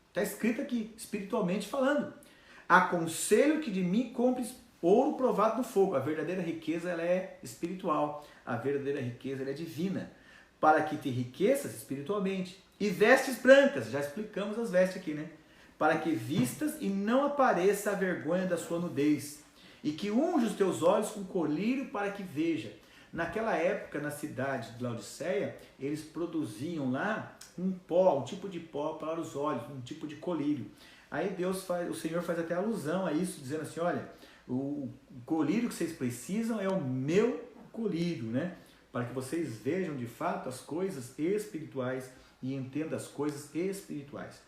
Está escrito aqui, espiritualmente falando. Aconselho que de mim compres ouro provado no fogo. A verdadeira riqueza, ela é espiritual. A verdadeira riqueza, ela é divina. para que te enriqueças espiritualmente. E vestes brancas, já explicamos as vestes aqui, né? Para que vistas e não apareça a vergonha da sua nudez. E que unja os teus olhos com colírio para que veja. Naquela época, na cidade de Laodiceia, eles produziam lá um pó, um tipo de pó para os olhos, um tipo de colírio. Aí o Senhor faz até alusão a isso, dizendo assim, olha, o colírio que vocês precisam é o meu colírio, né? Para que vocês vejam de fato as coisas espirituais e entendam as coisas espirituais.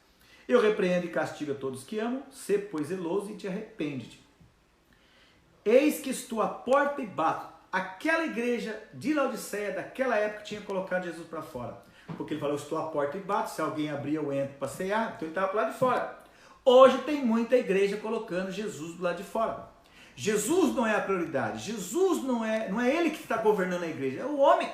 Eu repreendo e castigo a todos que amam, sê pois zeloso e te arrepende-te. Eis que estou à porta e bato. Aquela igreja de Laodiceia, daquela época, tinha colocado Jesus para fora. Porque ele falou, estou à porta e bato, se alguém abrir eu entro para cear, então ele estava para lá de fora. Hoje tem muita igreja colocando Jesus do lado de fora. Jesus não é a prioridade, Jesus não é ele que está governando a igreja, é o homem.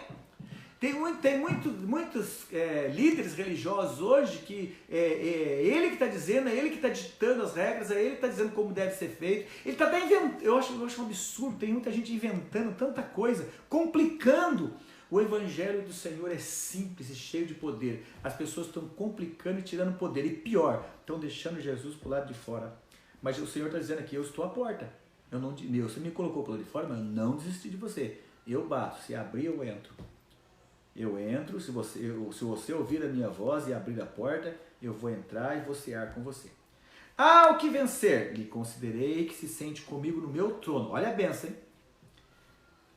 Tem muitos líderes religiosos hoje que é ele que está dizendo, é ele que está ditando as regras, é ele que está dizendo como deve ser feito. Ele está até inventando, eu acho um absurdo, tem muita gente inventando tanta coisa, complicando. O evangelho do Senhor é simples e cheio de poder. As pessoas estão complicando e tirando poder. E pior, estão deixando Jesus para o lado de fora. Mas o Senhor está dizendo aqui, eu estou à porta. Você me colocou para o lado de fora, mas eu não desisti de você. Eu bato, se abrir eu entro. Eu entro, se você ouvir a minha voz e abrir a porta, eu vou entrar e vou cear com você. Ao que vencer, lhe considerei que se sente comigo no meu trono. Olha a bênção, hein?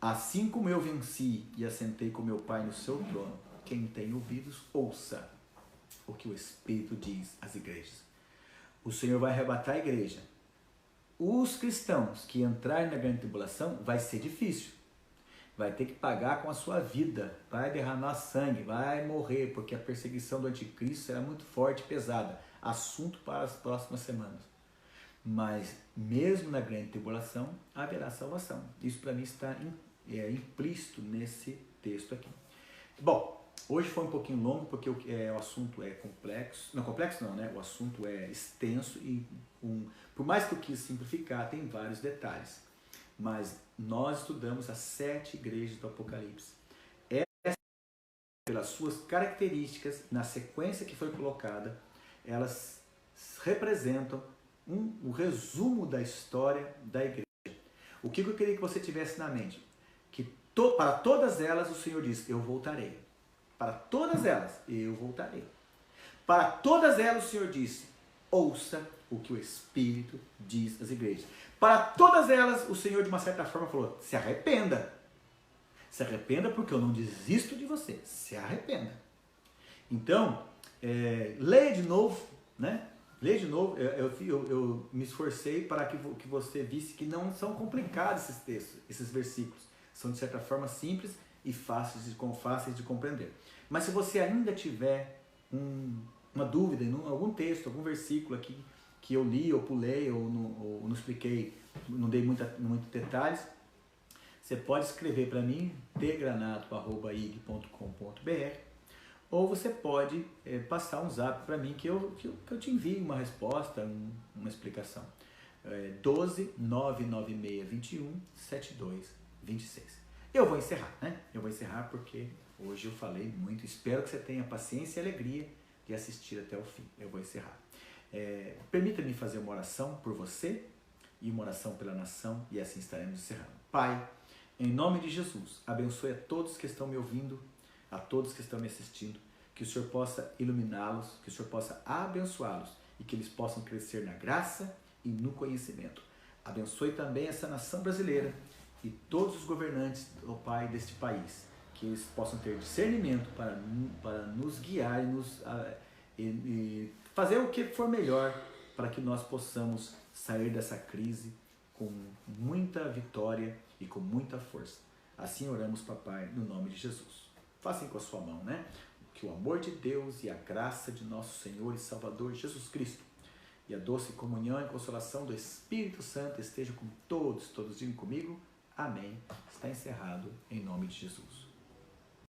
Assim como eu venci e assentei com meu Pai no seu trono, quem tem ouvidos, ouça o que o Espírito diz às igrejas. O Senhor vai arrebatar a igreja. Os cristãos que entrarem na grande tribulação, vai ser difícil. Vai ter que pagar com a sua vida, vai derramar sangue, vai morrer, porque a perseguição do anticristo será muito forte e pesada. Assunto para as próximas semanas. Mas mesmo na grande tribulação, haverá salvação. Isso para mim está implícito nesse texto aqui. Bom, hoje foi um pouquinho longo porque o assunto é complexo. Não, complexo não, né? O assunto é extenso e por mais que eu quis simplificar, tem vários detalhes. Mas nós estudamos as 7 igrejas do Apocalipse. Essas, pelas suas características, na sequência que foi colocada, elas representam o resumo da história da igreja. O que eu queria que você tivesse na mente? Que para todas elas o Senhor diz, eu voltarei. Para todas elas, eu voltarei. Para todas elas o Senhor disse, ouça o que o Espírito diz às igrejas. Para todas elas, o Senhor, de uma certa forma, falou, se arrependa. Se arrependa porque eu não desisto de você. Se arrependa. Então, leia de novo, né? Leia de novo. Eu me esforcei para que você visse que não são complicados esses textos, esses versículos. São, de certa forma, simples e fáceis de compreender. Mas se você ainda tiver uma dúvida em algum texto, algum versículo aqui, que eu li, ou pulei, ou não expliquei, não dei muitos detalhes, você pode escrever para mim, tgranato@ig.com.br, ou você pode passar um zap para mim que eu te envio uma resposta, uma explicação. 12 996 21 72 26. Eu vou encerrar, né? Eu vou encerrar porque hoje eu falei muito. Espero que você tenha paciência e alegria de assistir até o fim. Eu vou encerrar. Permita-me fazer uma oração por você e uma oração pela nação e assim estaremos encerrando. Pai, em nome de Jesus, abençoe a todos que estão me ouvindo, a todos que estão me assistindo, que o Senhor possa iluminá-los, que o Senhor possa abençoá-los e que eles possam crescer na graça e no conhecimento. Abençoe também essa nação brasileira e todos os governantes, ó Pai, deste país, que eles possam ter discernimento para nos guiar e fazer o que for melhor para que nós possamos sair dessa crise com muita vitória e com muita força. Assim oramos, papai, no nome de Jesus. Façam com a sua mão, né? Que o amor de Deus e a graça de nosso Senhor e Salvador Jesus Cristo e a doce comunhão e consolação do Espírito Santo estejam com todos digam comigo. Amém. Está encerrado em nome de Jesus.